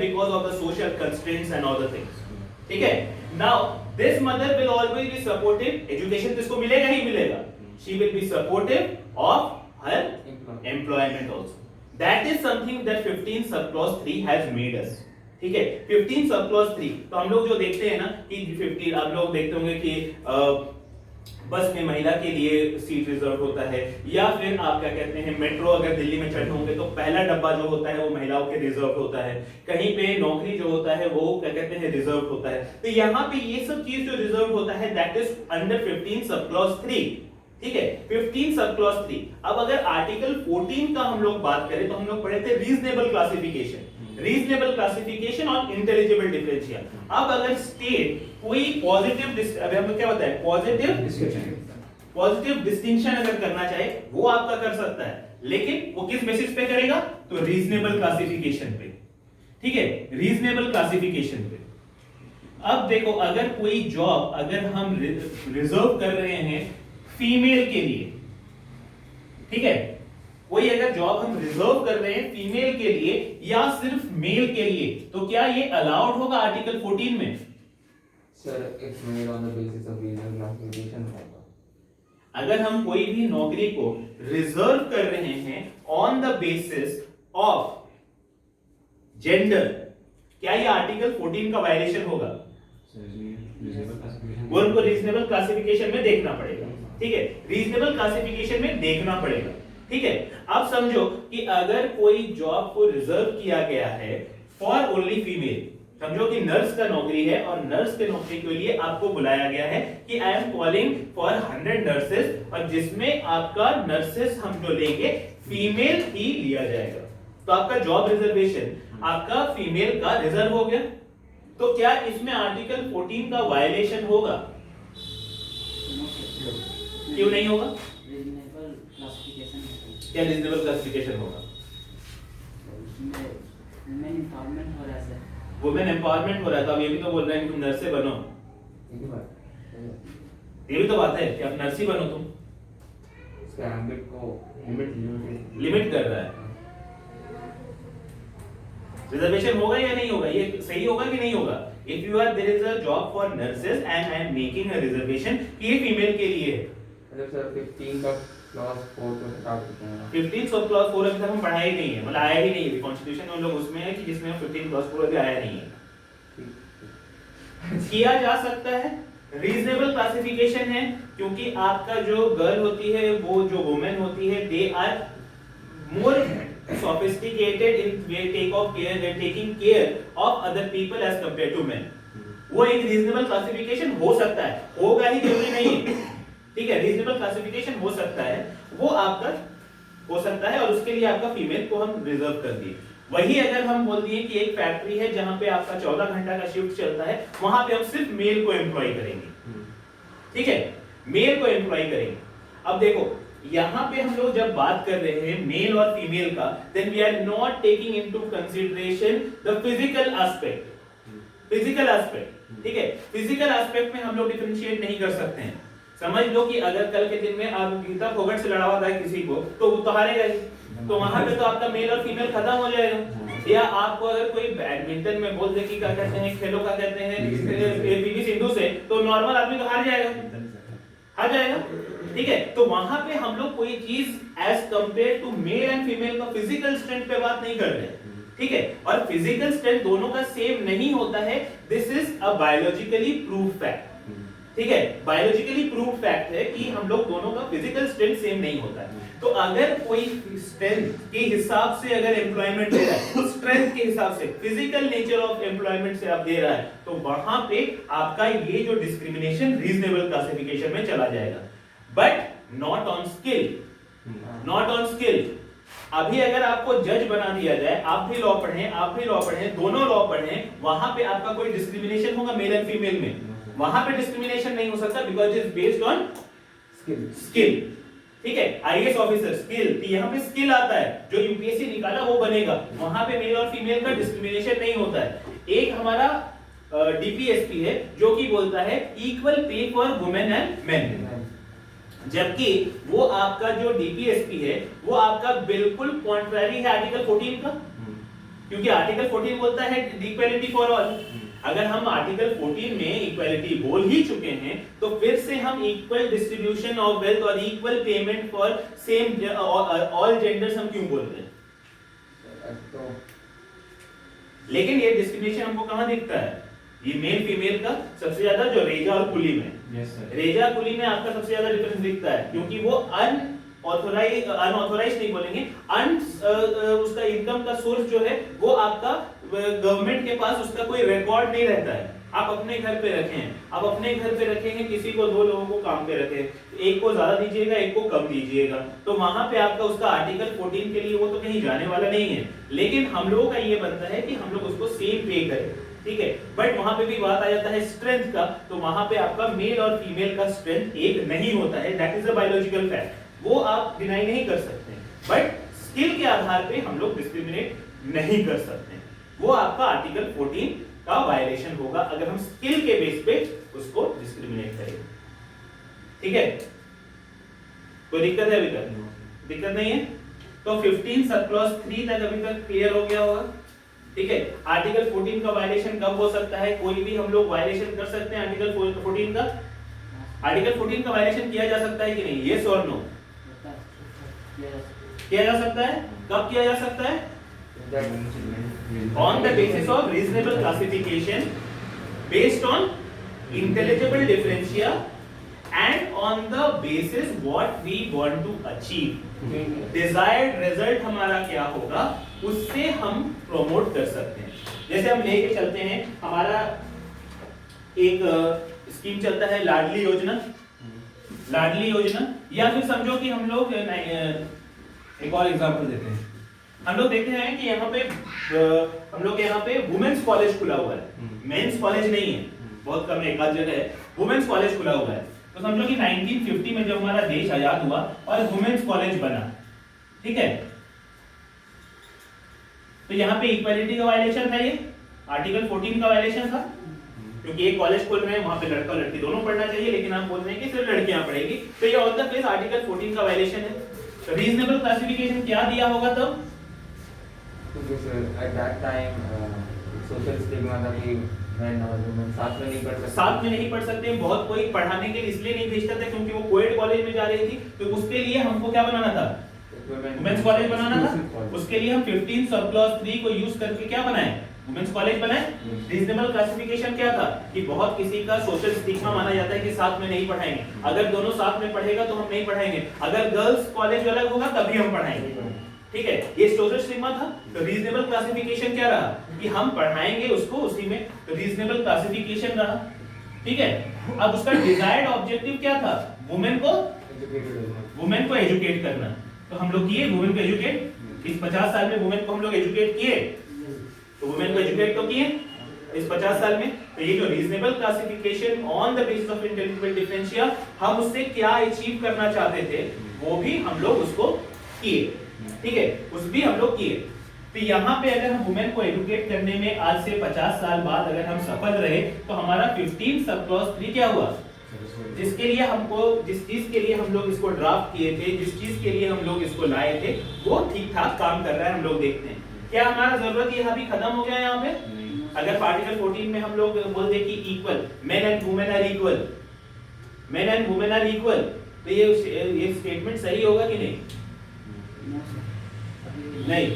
Speaker 1: because of the social constraints and all the things, ठीक है। Now this mother will always be supportive, education तो इसको मिलेगा ही मिलेगा, she will be supportive of her employment also, that is something that 15 subclause 3 has made us, ठीक है। 15 subclause 3, तो हम लोग जो देखते हैं ना कि 50, आप लोग देखते होंगे कि बस में महिला के लिए सीट रिजर्व होता है, या फिर आप क्या कहते हैं, मेट्रो अगर दिल्ली में चढ़े होंगे तो पहला डब्बा जो होता है वो महिलाओं के रिजर्व होता है, कहीं पे नौकरी जो होता है वो क्या कहते हैं, रिजर्व होता है। तो यहाँ पे ये सब चीज जो रिजर्व होता है, that is under 15 sub clause 3, ठीक है, 15 सब क्लॉज 3। अब अगर आर्टिकल 14 का हम लोग बात करें तो हम लोग पढ़े थे रीजनेबल क्लासिफिकेशन, रीजनेबल क्लासिफिकेशन और इंटेलिजिबल डिफरेंशियल। अब अगर स्टेट कोई पॉजिटिव, अभी हम क्या बताएं, पॉजिटिव डिस्टिंक्शन अगर करना चाहे वो आपका कर सकता है, लेकिन वो किस बेसिस पे करेगा? तो रीजनेबल क्लासिफिकेशन पे, ठीक है, रीजनेबल क्लासिफिकेशन पे। अब देखो, अगर कोई जॉब अगर हम रिजर्व कर रहे हैं फीमेल के लिए, ठीक है, कोई अगर जॉब हम रिजर्व कर रहे हैं फीमेल के लिए या सिर्फ मेल के लिए, तो क्या ये अलाउड होगा आर्टिकल 14 में?
Speaker 2: Sir, it's made on the basis of regional classification होगा।
Speaker 1: अगर हम कोई भी नौकरी को रिजर्व कर रहे हैं on the basis of gender, क्या ये आर्टिकल 14 का वायलेशन होगा? वो उनको रीजनेबल क्लासिफिकेशन में देखना पड़ेगा, ठीक है, रीजनेबल क्लासिफिकेशन में देखना पड़ेगा, ठीक है। अब समझो कि अगर कोई जॉब को रिजर्व किया गया है फॉर ओनली फीमेल, समझो कि नर्स का नौकरी है और नर्स के नौकरी के लिए आपको बुलाया गया है कि I am calling for 100 nurses, और जिसमें आपका नर्सेस हम जो लेंगे फीमेल ही लिया जाएगा, तो आपका जॉब रिजर्वेशन आपका फीमेल का रिजर्व हो गया। तो क्या इसमें आर्टिकल 14 का वायलेशन होगा?
Speaker 3: No sir.
Speaker 1: क्यों नहीं होगा?
Speaker 3: रीजनेबल क्लासिफिकेशन है।
Speaker 1: क्या रीजनेबल क्लासिफिकेशन होगा?
Speaker 3: उसमें वुमेन एम्पावरमेंट हो रहा है सर।
Speaker 1: वुमेन एम्पावरमेंट हो रहा है, तो अब ये भी तो बोल रहे हैं कि तुम नर्स से बनो।
Speaker 2: ठीक है बात।
Speaker 1: ये भी तो बात है कि आप नर्स ही बनो तुम।
Speaker 2: इसका एम्बिट को
Speaker 1: लिमिट कर रहा है। रिजर्वेशन होगा या नहीं होगा? ये सही होगा कि नहीं होगा? If you are there is a job for nurses and I am making a reservation कि ये फीमेल के लिए है।
Speaker 2: मतलब सर 15 का क्लॉज 4 को हटा देते हैं।
Speaker 1: 15 सब क्लॉज 4 अभी तक हम पढ़ाए ही नहीं है, मतलब आया ही नहीं है कॉन्स्टिट्यूशन में। हम लोग उसमें है कि जिसमें 15 क्लॉज 4 अभी आया नहीं है। किया जा सकता है, रीजनेबल क्लासिफिकेशन है, क्योंकि आपका जो गर्ल होती है, वो जो वुमेन होती है, they are more sophisticated in taking care of other people as compared to men. वो एक रीजनेबल क्लासिफिकेशन हो सकता है, होगा ही जरूरी नहीं है, ठीक है। रीजनेबल क्लासिफिकेशन हो सकता है, वो आपका हो सकता है, और उसके लिए आपका फीमेल को हम रिजर्व कर दिए। वही अगर हम बोल दिए कि एक फैक्ट्री है जहां पे आपका 14 घंटा का शिफ्ट चलता है, वहां पे हम सिर्फ मेल को एम्प्लॉय करेंगे, ठीक है, मेल को एम्प्लॉय करेंगे। अब देखो यहां पे हम लोग जब बात कर रहे हैं मेल और फीमेल का, then we are not taking into consideration the physical aspect. Physical aspect, ठीक है, फिजिकल एस्पेक्ट में हम लोग डिफरेंशिएट नहीं कर सकते हैं। समझ लो कि अगर कल के दिन में आप गीता फोगट से लड़ा हुआ था किसी को, तो वो तो हारेगा ही, तो वहां पे तो आपका मेल और फीमेल खत्म हो जाएगा। या आपको अगर कोई बैडमिंटन में बोल दे कि क्या कहते हैं, खेलो क्या कहते हैं पीवी सिंधु से, तो नॉर्मल आदमी तो हार जाएगा, ठीक है। तो वहां पे हम लोग कोई चीज as compare to male and female का फिजिकल स्ट्रेंथ पे बात नहीं कर रहे, ठीक है। और फिजिकल स्ट्रेंथ दोनों का सेम नहीं होता है, this is a biologically proved fact, ठीक है। बायोलॉजिकली प्रूव्ड फैक्ट है कि हम लोग दोनों का फिजिकल स्ट्रेंथ सेम नहीं होता है। तो अगर कोई स्ट्रेंथ के हिसाब से अगर एम्प्लॉयमेंट दे रहा है, स्ट्रेंथ के हिसाब से, फिजिकल नेचर ऑफ एम्प्लॉयमेंट से आप दे रहा है, तो वहां पे आपका ये जो डिस्क्रिमिनेशन रीजनेबल क्लासिफिकेशन में चला जाएगा, but not on skill, not on skill. अभी अगर आपको जज बना दिया जाए, आप भी लॉ पढ़ें, दोनों लॉ पढ़ें, वहां पे आपका कोई डिस्क्रिमिनेशन होगा मेल एंड फीमेल में? वहां पे डिस्क्रिमिनेशन नहीं हो सकता, because it is based on skill, ठीक है। आईएएस ऑफिसर स्किल, यहाँ पे स्किल आता है, जो यूपीएससी निकाला वो बनेगा, वहां पे मेल और फीमेल का डिस्क्रिमिनेशन नहीं होता है। एक हमारा डीपीएसपी है जो कि बोलता है equal pay for women and main, जबकि वो आपका जो डीपीएसपी है वो आपका बिल्कुल कॉन्ट्ररी है आर्टिकल 14 का, क्योंकि आर्टिकल 14 बोलता है इक्वालिटी फॉर ऑल। अगर हम आर्टिकल 14 में इक्वालिटी बोल ही चुके हैं, तो फिर से हम इक्वल डिस्ट्रीब्यूशन ऑफ वेल्थ और equal payment for same all genders हम क्यों बोल रहे हैं? लेकिन ये डिस्क्रिमिनेशन हमको कहां दिखता है? ये मेल फीमेल का सबसे ज्यादा जो रेजा और कुली में, रेजा कुली में आपका सबसे ज्यादा डिफरेंस दिखता है, क्योंकि वो अनऑथोराइज नहीं बोलेंगे, उसका इनकम का सोर्स जो है वो आपका गवर्नमेंट के पास उसका कोई रिकॉर्ड नहीं रहता है। आप अपने घर पे रखें, किसी को 2 लोगों को काम पे रखें, एक को ज्यादा दीजिएगा, एक को कम दीजिएगा, तो वहां पे आपका उसका आर्टिकल 14 के लिए वो तो कहीं जाने वाला नहीं है। लेकिन हम लोगों का ये बनता है कि हम लोग उसको सेम पे करें, ठीक है। बट वहां पे भी बात आ जाता है स्ट्रेंथ का, तो वहां पे आपका मेल और फीमेल का स्ट्रेंथ एक नहीं होता है, that is a biological fact, वो आप डिनाई नहीं कर सकते। बट स्किल के आधार पे हम लोग डिस्क्रिमिनेट नहीं कर सकते, वो आपका आर्टिकल 14 का वायलेशन होगा अगर हम स्किल के बेस पे उसको डिस्क्रिमिनेट करें, ठीक है। कोई दिक्कत है? अभी तक दिक्कत नहीं है? तो 15 सब क्लॉज 3 तक अभी तक क्लियर हो गया होगा, ठीक है। आर्टिकल 14 का वायलेशन कब हो सकता है? कोई भी हम लोग वायलेशन कर सकते हैं आर्टिकल 14 का? आर्टिकल 14 का वायलेशन किया जा सकता है कि नहीं? यस और नो? किया जा सकता है। कब किया जा सकता है? On the basis of reasonable classification, based on intelligible differentia, and on the basis what we want to achieve. Desired result हमारा क्या होगा, उससे हम प्रमोट कर सकते हैं। जैसे हम लेके चलते हैं, हमारा एक स्कीम चलता है लाडली योजना, या फिर समझो कि हम लोग एक और एग्जांपल देते हैं, हम लोग देखते हैं कि यहाँ पे हम लोग के यहाँ पे वुमेन्स कॉलेज खुला हुआ है, मेंस कॉलेज नहीं है, बहुत कम एक आध जगह है वुमेन्स कॉलेज खुला हुआ है। तो समझो कि 1950 में जब हमारा देश आजाद हुआ और वुमेन्स कॉलेज बना, ठीक है, तो यहाँ पे इक्वालिटी का वायलेशन था, ये आर्टिकल 14 का वायलेशन था, क्योंकि एक कॉलेज खोल रहे हैं वहां पे लड़का लड़की दोनों पढ़ना चाहिए, लेकिन आप बोल रहे हैं कि सिर्फ लड़कियां पढ़ेगी, तो ये ऑन द फेस आर्टिकल 14 का वायलेशन है। रीजनेबल क्लासिफिकेशन क्या दिया होगा तब?
Speaker 2: At that time social stigma था कि मेन और वुमेन साथ में नहीं पढ़ सकते,
Speaker 1: साथ में नहीं पढ़ सकते। बहुत कोई पढ़ाने के लिए इसलिए नहीं भेजता था क्योंकि वो कोएड कॉलेज में जा रही थी, तो उसके लिए हमको क्या बनाना था, वुमेन्स कॉलेज बनाना था। उसके लिए हम 15 सब क्लॉज 3 को यूज करके क्या बनाए, वुमेन्स कॉलेज बनाए। रीजनेबल क्लासिफिकेशन क्या था कि बहुत किसी का सोशल स्टिग्मा माना जाता है कि साथ में नहीं पढ़ाएंगे, अगर दोनों साथ में पढ़ेगा तो हम नहीं पढ़ाएंगे, अगर गर्ल्स कॉलेज अलग होगा तभी हम पढ़ाएंगे, ठीक है, ये सोशल स्टिग्मा था। तो रीजनेबल क्लासिफिकेशन क्या रहा कि हम पढ़ाएंगे उसको उसी में, तो रीजनेबल क्लासिफिकेशन रहा, ठीक है। अब उसका डिजायर्ड ऑब्जेक्टिव क्या था, वुमेन को एजुकेट करना, तो हम लोग किए वुमेन को एजुकेट। इस 50 साल में वुमेन को हम लोग एजुकेट किए, तो वुमेन को एजुकेट तो किए इस 50 साल में। तो ये जो reasonable classification on the basis of intelligible differentia, हम उससे क्या अचीव करना चाहते थे वो भी हम लोग उसको किए, ठीक है, उस भी हम लोग किए। तो यहाँ पे अगर हम वुमेन को एजुकेट करने में आज से 50 साल बाद अगर हम सफल रहे, तो हमारा 15 सब क्लॉज 3 क्या हुआ, जिसके लिए हमको, जिस चीज के लिए हम लोग इसको ड्राफ्ट किए थे, जिस चीज के लिए हम लोग इसको लाए थे, वो ठीक ठाक काम कर रहा है। हम लोग देखते हैं क्या हमारा जरूरत यहाँ भी खत्म हो गया है। यहाँ पे अगर आर्टिकल 14 में हम लोग बोल दे कि equal, men and women are equal, men and women are equal, तो ये स्टेटमेंट सही होगा कि नहीं? नहीं,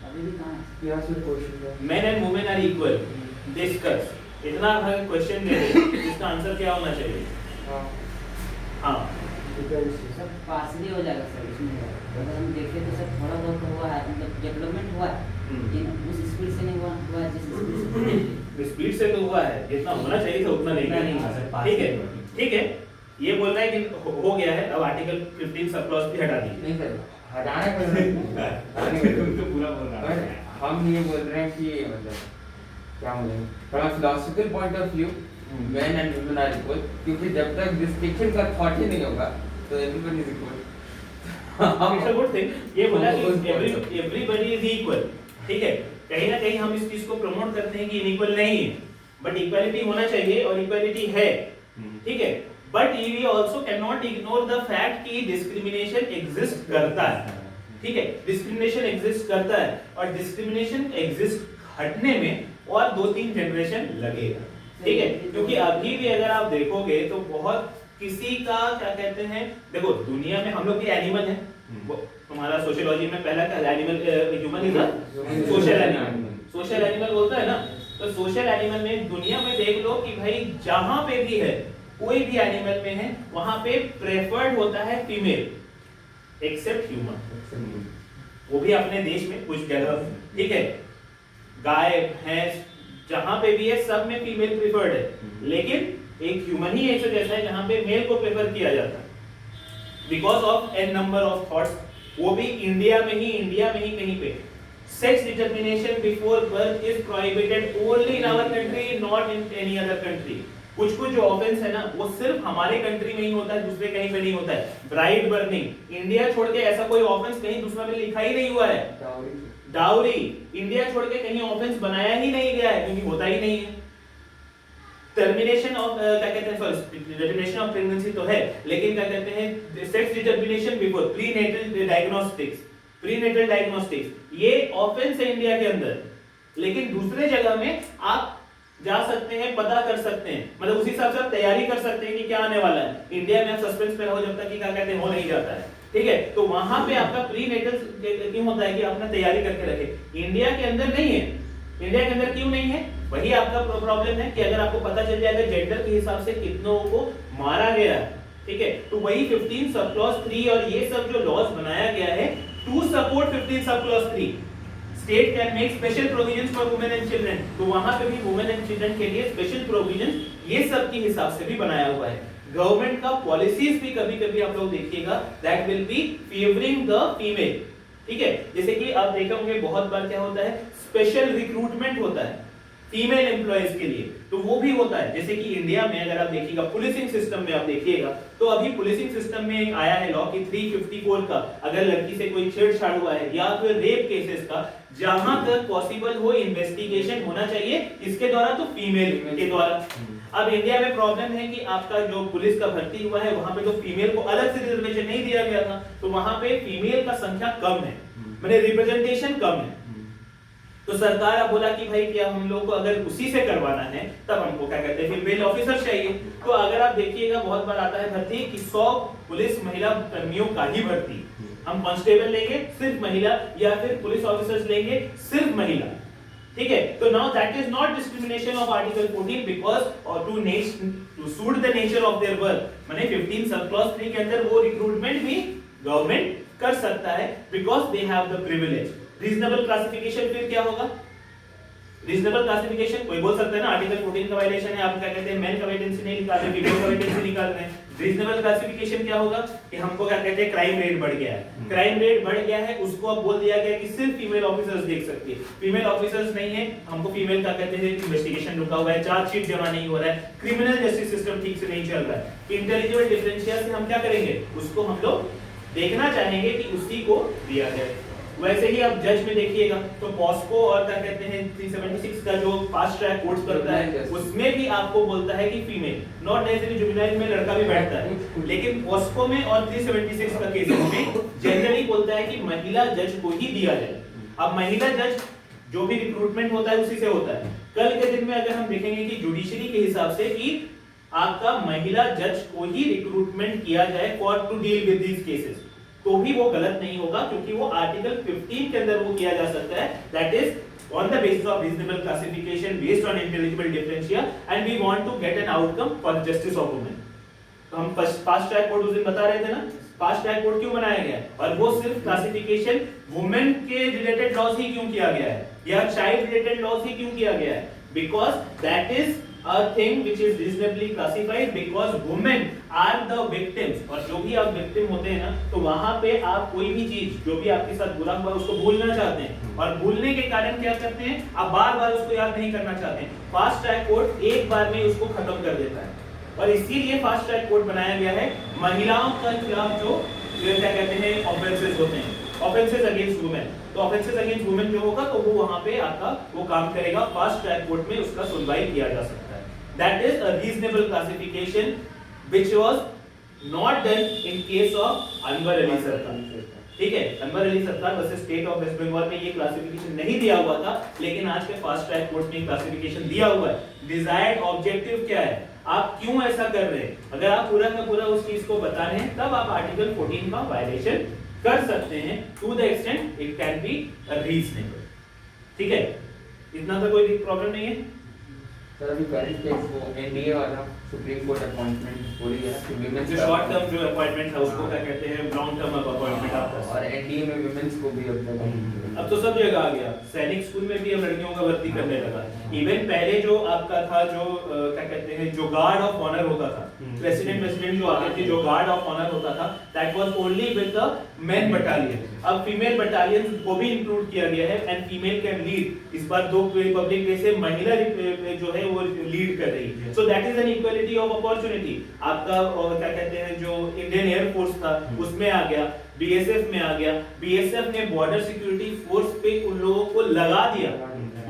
Speaker 3: अभी भी कहाँ है?
Speaker 2: या सिर्फ क्वेश्चन है,
Speaker 1: men and women are equal, discuss, इतना हर क्वेश्चन दे दे इसका आंसर क्या होना चाहिए? हाँ
Speaker 3: सब पार्सली हो जाएगा सर, इसमें अगर हम देखें तो सब थोड़ा बहुत हुआ है, मतलब डेवलपमेंट हुआ है, लेकिन उस स्पीड से नहीं हुआ है जिस स्पीड से।
Speaker 1: स्पीड से तो हुआ है, जितना होना चाहिए था उतना नहीं हुआ, ठीक है, ठीक है। ये बोल रहा है कि हो गया है, अब आर्टिकल 15 सब क्लॉज भी हटा दीजिए।
Speaker 2: नहीं सर, हटाने को
Speaker 1: तो पूरा बोल रहा है।
Speaker 2: हम ये बोल रहे हैं कि मतलब क्या बोलेंगे, from philosophical point of view men and women are equal, क्योंकि जब तक डिस्टिंक्शन का थॉट ही नहीं होगा तो everyone is equal.
Speaker 1: It's a good thing. ये बोला कि एवरीबॉडी इज इक्वल, ठीक है। कहीं ना कहीं हम इस चीज को प्रमोट करते हैं कि इनइक्वल नहीं है, बट इक्वालिटी होना चाहिए और इक्वालिटी है, ठीक है। But we also can not ignore the fact कि डिस्क्रिमिनेशन एग्जिस्ट करता है, ठीक है, डिस्क्रिमिनेशन एग्जिस्ट करता है, और डिस्क्रिमिनेशन एग्जिस्ट हटने में और 2-3 जनरेशन लगेगा, ठीक है। क्योंकि अभी भी अगर आप देखोगे तो बहुत किसी का क्या कहते हैं, देखो दुनिया में हम लोग भी एनिमल हैं, तुम्हारा सोशियोलॉजी में पहला क्या animal, human is a social animal, social animal बोलता है ना। तो सोशल एनिमल में दुनिया में देख लो कि भाई जहां पे भी है, कोई भी एनिमल में है, वहां पे प्रेफर्ड होता है फीमेल, एक्सेप्ट ह्यूमन, वो भी अपने देश में कुछ जगह, ठीक है, गाय भैंस जहां पे भी है सब में फीमेल प्रेफर्ड है, लेकिन एक ह्यूमन ही ऐसा जैसा है जहां पे मेल को प्रेफर किया जाता है because of an number of thoughts, वो भी इंडिया में ही कहीं पे। Sex determination before birth is prohibited only in our country, not in any other country. कुछ जो ऑफेंस है ना वो सिर्फ हमारे कंट्री में ही होता है, दूसरे कहीं पे नहीं होता है। ब्राइड बर्निंग, इंडिया छोड़ के ऐसा कोई ऑफेंस कहीं दूसरा में लिखा ही नहीं हुआ है। डाउरी, इंडिया छोड़ के कहीं ऑफेंस बनाया ही नहीं गया है, क्योंकि होता ही नहीं है। टर्मिनेशन ऑफ क्या कहते हैं, सॉरी डिटर्मिनेशन ऑफ प्रेगनेंसी तो है, लेकिन क्या कहते हैं sex determination before prenatal diagnostics, prenatal diagnostics ये ऑफेंस है इंडिया के अंदर, लेकिन दूसरे जगह में आप जा सकते हैं, पता कर सकते हैं, मतलब उसी हिसाब से आप तैयारी कर सकते हैं कि क्या आने वाला है। इंडिया में आप सस्पेंस पे रहो जब तक कि क्या कहते हैं हो नहीं जाता है, ठीक है। तो वहां पे आपका प्रीनेटल क्यों होता है कि आपने तैयारी करके रखे, इंडिया के अंदर नहीं है। इंडिया के अंदर क्यों नहीं है, वही आपका प्रॉब्लम है कि अगर आपको पता चल जाएगा जेंडर के हिसाब से कितनों को मारा गया है, ठीक है, तो वही 15 सब क्लॉज 3 और ये सब जो लॉज बनाया गया है to support 15 sub clause 3, state can make special provisions for women and children, तो वहां पे भी वुमेन एंड चिल्ड्रन के लिए स्पेशल प्रोविजंस ये सब के हिसाब से भी बनाया हुआ है। गवर्नमेंट का पॉलिसीज भी कभी-कभी आप लोग देखिएगा that will B favouring the female, ठीक है, जैसे कि आप देखे होंगे बहुत बार क्या होता है, स्पेशल रिक्रूटमेंट होता है फीमेल एम्प्लॉयज के लिए, तो वो भी होता है। जैसे कि इंडिया में अगर आप देखिएगा पुलिसिंग सिस्टम में आप देखिएगा, तो अभी पुलिसिंग सिस्टम में एक आया है लॉ कि 354 का, अगर लड़की से कोई छेड़छाड़ हुआ है या फिर रेप केसेस का, जहां तक पॉसिबल हो इन्वेस्टिगेशन होना चाहिए किसके द्वारा, तो फीमेल के द्वारा। अब इंडिया में प्रॉब्लम है कि आपका जो पुलिस का भर्ती हुआ है वहां पे तो फीमेल को अलग से रिजर्वेशन नहीं दिया गया था, तो वहां पे फीमेल का संख्या कम है, माने रिप्रेजेंटेशन कम है। तो सरकार अब बोला कि भाई क्या हम लोग को अगर उसी से करवाना है तब हमको क्या कहते हैं फीमेल ऑफिसर चाहिए। तो अगर आप देखिएगा बहुत बार आता है भर्ती कि 100 पुलिस महिला कर्मियों का ही भर्ती, हम कांस्टेबल लेंगे सिर्फ महिला, या फिर पुलिस ऑफिसर्स लेंगे सिर्फ महिला, ठीक है। तो now that is not discrimination of article 14 because to suit the nature of their work, माने 15 सब क्लॉज 3 के अंदर वो रिक्रूटमेंट भी गवर्नमेंट कर सकता है because they have the privilege. Reasonable classification फिर क्या होगा, रीजनेबल क्लासिफिकेशन कोई बोल सकता है ना आर्टिकल 14 का वायलेशन है, आप क्या कहते हैं मेल का वैकेंसी नहीं निकाल रहे, फीमेल का वैकेंसी निकाल रहे हैं। रीजनेबल क्लासिफिकेशन क्या होगा कि हमको क्या कहते हैं क्राइम रेट बढ़ गया है, क्राइम रेट बढ़ गया है, उसको अब बोल दिया गया कि सिर्फ फीमेल ऑफिसर्स देख सकती है, फीमेल ऑफिसर्स नहीं है, हमको फीमेल का कहते हैं इन्वेस्टिगेशन रुका हुआ है, चार्जशीट जमा नहीं हो रहा है, क्रिमिनल जस्टिस सिस्टम ठीक से नहीं चल रहा है, इंटेलिजिबल डिफरेंशिया से हम क्या करेंगे, उसको हम लोग देखना चाहेंगे कि उसी को दिया जाए। वैसे ही आप जज में देखिएगा तो पॉस्को और क्या कहते हैं 376 का जो फास्ट ट्रैक कोर्ट्स करता है उसमें भी आपको बोलता है कि फीमेल, नॉट नेसेसरी जुवेनाइल में लड़का भी बैठता है, लेकिन पॉस्को में और 376 का केसेस में जनरली बोलता है कि महिला जज को ही दिया जाए। अब महिला जज जो भी रिक्रूटमेंट होता है उसी से होता है। कल के दिन में अगर हम देखेंगे कि जुडिशरी के हिसाब से कि आपका महिला जज को ही रिक्रूटमेंट किया जाए for to deal with these cases, तो भी वो गलत नहीं होगा क्योंकि वो आर्टिकल 15 के अंदर वो किया जा सकता है, that is on the basis of reasonable classification based on intelligible differentia and we want to get an outcome for justice of women. तो हम फास्ट ट्रैक कोर्ट उस दिन बता रहे थे ना, फास्ट ट्रैक कोर्ट क्यों बनाया गया और वो सिर्फ क्लासिफिकेशन वुमेन के रिलेटेड लॉज ही क्यों किया गया है या चाइल्ड रिलेटेड लॉज ही क्यों किया गया है, because that is a thing which is reasonably classified because women are the victims। और जो भी आप victim होते हैं ना तो वहां पे आप कोई भी चीज जो भी आपके साथ बुरा हुआ उसको भूलना चाहते हैं और भूलने के कारण क्या करते हैं आप बार बार उसको याद नहीं करना चाहते हैं। फास्ट ट्रैक कोर्ट एक बार में उसको खत्म कर देता है और इसीलिए फास्ट ट्रैक कोर्ट बनाया गया है महिलाओं के खिलाफ जो क्या कहते हैं ऑफेंसेस होते हैं, ऑफेंसेस अगेंस्ट वुमेन। तो ऑफेंसेस अगेंस्ट वुमेन जो होगा तो वो वहां पे आपका वो काम करेगा, फास्ट ट्रैक कोर्ट में उसका सुनवाई किया जा सकता है। That is a reasonable classification which was not done in case of Anwar Ali सरकार। ठीक है, Anwar Ali Sarkar versus state of West Bengal में ये क्लासिफिकेशन नहीं दिया हुआ था, लेकिन आज के फास्ट ट्रैक कोर्ट में क्लासिफिकेशन दिया हुआ है। डिजायर्ड ऑब्जेक्टिव क्या है, आप क्यों ऐसा कर रहे हैं, अगर आप पूरा का पूरा उस चीज को बता रहे हैं तब आप आर्टिकल 14 का वायलेशन कर सकते हैं to the extent it can be reasonable. ठीक है, इतना तो कोई प्रॉब्लम नहीं है।
Speaker 2: सर अभी करंट केस वो एनडीए वाला सुप्रीम कोर्ट अपॉइंटमेंट हो रही है कि विमेंस
Speaker 1: जो शॉर्ट टर्म जो अपॉइंटमेंट है उसको क्या कहते हैं लॉन्ग टर्म अपॉइंटमेंट आपका,
Speaker 2: और एनडीए में विमेंस को भी
Speaker 1: अब तो सब जगह आ गया, सैनिक स्कूल में भी अब लड़कियों का भर्ती करने लगा। इवन पहले जो आपका था जो क्या कहते हैं जो गार्ड ऑफ ऑनर होता था, प्रेसिडेंट जो आते थे जो गार्ड ऑफ ऑनर होता था that was only with the main battalion. अब फीमेल बटालियन को भी इंक्लूड किया गया है एंड फीमेल कैन लीड। इस बार 2 रिपब्लिक डे से महिला जो है वो लीड कर रही है, so that is an equality of opportunity. आपका क्या कहते हैं जो इंडियन एयर फोर्स था उसमें आ गया, बीएसएफ में आ गया, बीएसएफ ने बॉर्डर सिक्योरिटी फोर्स पे उन लोगों को लगा दिया।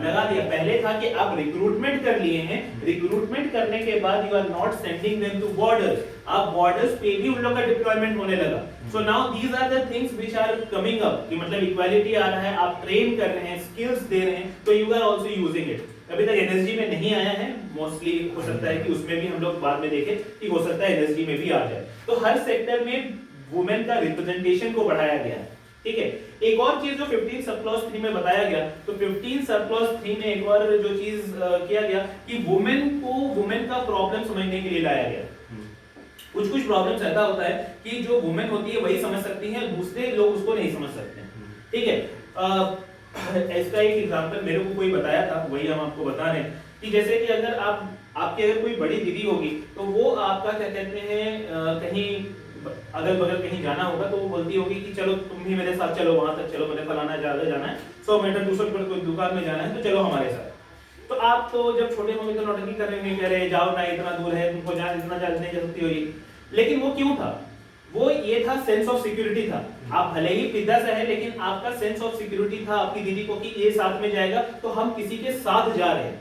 Speaker 1: पहले था कि आप रिक्रूटमेंट कर लिए हैं, रिक्रूटमेंट करने के बाद you are not sending them to borders, अब बॉर्डर्स पे भी उन लोगों का डिप्लॉयमेंट होने लगा। So now these are the things which are coming up कि मतलब इक्वालिटी आ रहा है, आप ट्रेन कर रहे हैं, स्किल्स दे रहे हैं, तो you are also using it. अभी तक एनएसजी में नहीं आया है, मोस्टली हो सकता है कि उसमें भी हम लोग बाद में देखें कि हो सकता है एनएसजी में भी आ जाए। तो हर सेक्टर में वुमेन का रिप्रेजेंटेशन को बढ़ाया गया है। ठीक है, एक और चीज जो 15 सब क्लॉज 3 में बताया गया, तो 15 सब क्लॉज 3 में एक और जो चीज किया गया कि वुमेन का प्रॉब्लम समझने के लिए लाया गया। कुछ प्रॉब्लम्स ऐसा होता है कि जो वुमेन होती है वही समझ सकती है, दूसरे लोग उसको नहीं समझ सकते। ठीक है, इसका एक एग्जांपल मेरे को कोई बताया था, वही हम आपको बता रहे हैं कि जैसे कि अगर आपकी अगर कोई बड़ी दीदी होगी तो वो आपका क्या कहते हैं कहीं अगल बगल कहीं जाना होगा तो वो बोलती होगी कि चलो तुम भी मेरे साथ चलो, वहां तक चलो, मैंने फलाना जगह जाना है, 100 मीटर 200 मीटर कोई दुकान में जाना है तो चलो हमारे साथ। तो आप तो जब छोटे होंगे तो नौटंकी कर रहे होंगे, कह रहे जाओ ना, इतना दूर है, तुमको जहाँ इतना नहीं जा सकती होगी। लेकिन वो क्यों था? वो ये था, सेंस ऑफ सिक्योरिटी था। आप भले ही पिता से है लेकिन आपका सेंस ऑफ सिक्योरिटी था आपकी दीदी को कि ये साथ में जाएगा तो हम किसी के साथ जा रहे हैं,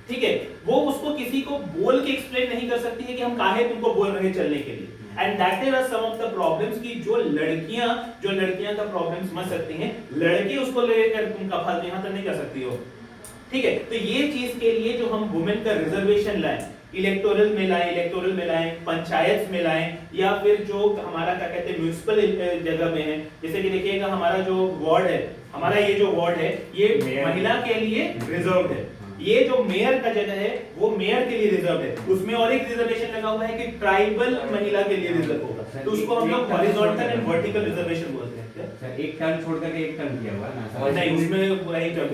Speaker 1: ठीक है। वो उसको किसी को बोल के एक्सप्लेन नहीं कर सकती है कि हम काहे तुमको बोल रहे हैं चलने के लिए। And that is some of the problems की जो लड़कियां का प्रॉब्लम समझ सकती हैं, लड़के उसको लेकर तुम कफाल यहां तक नहीं जा सकती हो, ठीक है। तो ये चीज के लिए जो हम वुमेन का रिजर्वेशन लाए, इलेक्टोरल में लाए, पंचायत में लाए, या फिर जो हमारा क्या कहते हैं म्युनिसिपल जगह में है, जैसे कि देखिएगा हमारा जो वार्ड है, हमारा ये जो वार्ड है ये महिला के लिए रिजर्व है। ये जो मेयर का जगह है वो मेयर के लिए रिजर्व है। उसमें और एक रिजर्वेशन लगा हुआ है कि ट्राइबल महिला के लिए रिजर्व होगा, तो उसको हम लोग हॉरिजॉन्टल एंड वर्टिकल रिजर्वेशन बोलते हैं।
Speaker 4: सर एक टर्न छोड़ करके एक टर्न किया हुआ है ना?
Speaker 1: नहीं, उसमें पूरा ही टर्न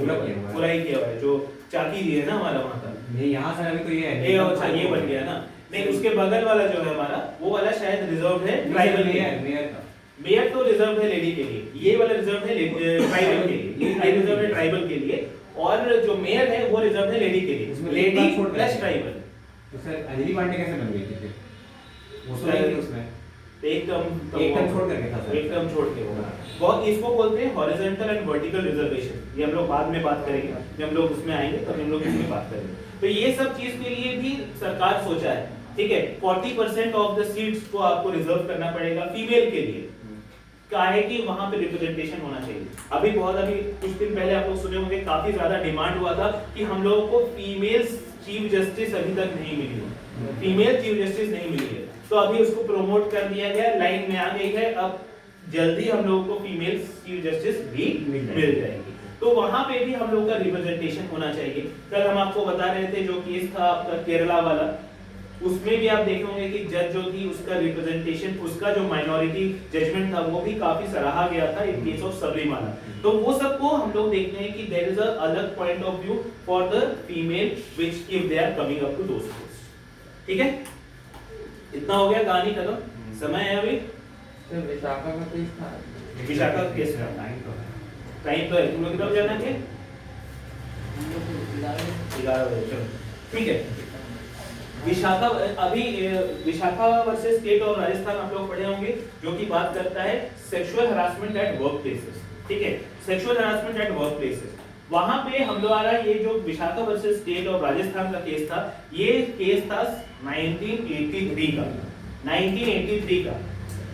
Speaker 1: पूरा ही किया हुआ है। जो चाकी जी है ना हमारा वहां का,
Speaker 4: नहीं यहाँ सर अभी तो ये है,
Speaker 1: ये अच्छा ये बन गया ना। नहीं, उसके बगल वाला जो है हमारा वो वाला शायद रिजर्व है ट्राइबल
Speaker 4: मेयर का।
Speaker 1: मेयर तो रिजर्व है लेडी के लिए, ये वाला रिजर्व है ट्राइबल के लिए, ये रिजर्व है ट्राइबल के लिए, और जो मेयर है वो रिजर्व है लेडी के लिए, लेडी प्लस ट्राइबल।
Speaker 4: तो सर अंजलि पांडे कैसे बन गई थी फिर? वो तो नहीं थी उसमें,
Speaker 1: एक टर्म
Speaker 4: छोड़ करके था सर।
Speaker 1: एक टर्म छोड़ के होगा। बहुत इसको बोलते हैं हॉरिजॉन्टल एंड वर्टिकल रिजर्वेशन। ये हम लोग बाद में बात करेंगे, जब हम लोग उसमें आएंगे तब हम लोग इसमें बात करेंगे। तो ये सब चीज के लिए भी सरकार सोचा है, ठीक है। 40% ऑफ द सीट्स को आपको रिजर्व करना पड़ेगा फीमेल के लिए, काहे कि वहां पे रिप्रेजेंटेशन होना चाहिए। अभी कुछ दिन पहले आप लोग सुने होंगे, काफी ज्यादा डिमांड हुआ था कि हम लोगों को फीमेल चीफ जस्टिस अभी तक नहीं मिली है, फीमेल चीफ जस्टिस नहीं मिली है। तो अभी उसको प्रमोट कर दिया गया, लाइन में आ गई है, अब जल्दी हम लोगों को फीमेल चीफ जस्टिस भी मिल जाएगी। तो वहां पे भी हम लोग का रिप्रेजेंटेशन होना चाहिए। कल हम आपको बता रहे थे जो केस था आपका केरला वाला, उसमें भी आप देखेंगे कि जज जो थी उसका रिप्रेजेंटेशन, उसका जो माइनॉरिटी जजमेंट था वो भी काफी सराहा गया था इन केस ऑफ सबरीमाला। तो वो सबको हम लोग देखते हैं कि देयर इज अ अलग point of view for the female which if they are coming up to those post, ठीक है। इतना हो गया, कहानी खत्म, समय है अभी।
Speaker 2: सर विशाखा का केस था,
Speaker 1: विशाखा केस का टाइम तो है, तुम लोग कब जाना है? 11 बजे, चलो ठीक है। विशाखा, अभी Vishakha versus state of Rajasthan आप लोग पढ़े होंगे, जो कि बात करता है sexual harassment at work places, ठीक है। Sexual harassment at work places, वहां पे हम द्वारा ये जो Vishakha versus state of Rajasthan का केस था, ये केस था 1983 का।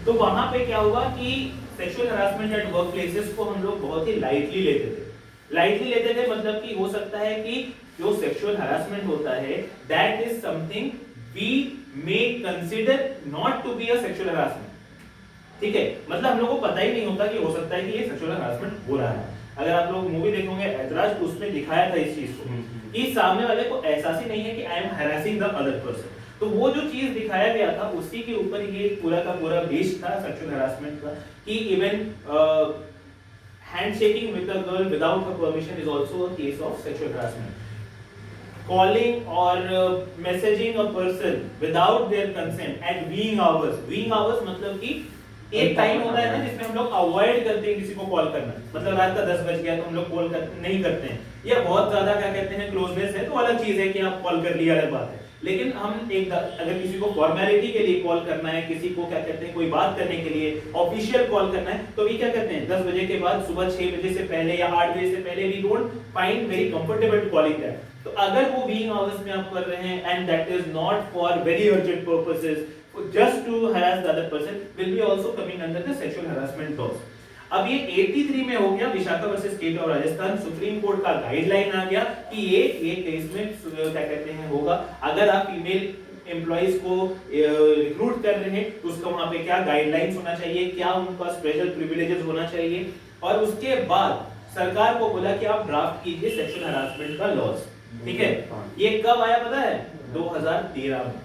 Speaker 1: तो वहां पे क्या हुआ कि sexual harassment at work places को हम लोग बहुत ही लाइटली लेते थे। मतलब कि हो सकता है कि जो सेक्सुअल हरासमेंट होता है that is something we may consider not to be a sexual harassment, ठीक है। मतलब हम लोगों को पता ही नहीं होता कि हो सकता है कि ये सेक्सुअल हरासमेंट हो रहा है। अगर आप लोग मूवी देखोगे ऐतराज, उसमें दिखाया था इस चीज को कि सामने वाले को एहसास ही नहीं है कि I am harassing the other person. तो वो जो चीज दिखाया गया था उसी के ऊपर ये पूरा का पूरा बेस्ड था सेक्सुअल हरासमेंट का, कि even handshaking with a girl without her permission is also a case of sexual harassment. Calling or messaging a person without their consent at viewing hours मतलब कि एक टाइम होता है ना जिसमें हम लोग अवॉइड करते हैं किसी को कॉल करना, मतलब रात का 10 बज गया तो हम लोग कॉल नहीं करते हैं, या बहुत ज्यादा क्या कहते हैं क्लोजनेस है तो अलग चीज है कि आप कॉल कर लिया, अलग बात है। लेकिन हम अगर किसी को फॉर्मेलिटी के लिए कॉल करना है, किसी को क्या कहते हैं कोई बात करने के लिए ऑफिशियल कॉल करना है, तो भी क्या करते हैं 10 बजे के बाद, सुबह 6 बजे से पहले या 8 बजे से पहले we don't find very comfortable calling that. तो अगर वो बीइंग आवर्स में आप कर रहे हैं and that is not for very urgent purposes, just to harass the other person will be also coming under the sexual harassment laws। अब ये 83 में हो गया Vishakha versus state of Rajasthan, supreme court का गाइडलाइन आ गया कि ये केस में क्या कहते हैं होगा, अगर आप फीमेल एम्प्लॉइज को रिक्रूट कर रहे हैं तो उसका वहां पे क्या गाइडलाइंस होना चाहिए, क्या उनका स्पेशल प्रिविलेजेस होना चाहिए। और उसके बाद सरकार को बोला कि आप ड्राफ्ट कीजिए सेक्सुअल हरासमेंट का लॉज, ठीक है। ये कब आया पता है? 2013 में।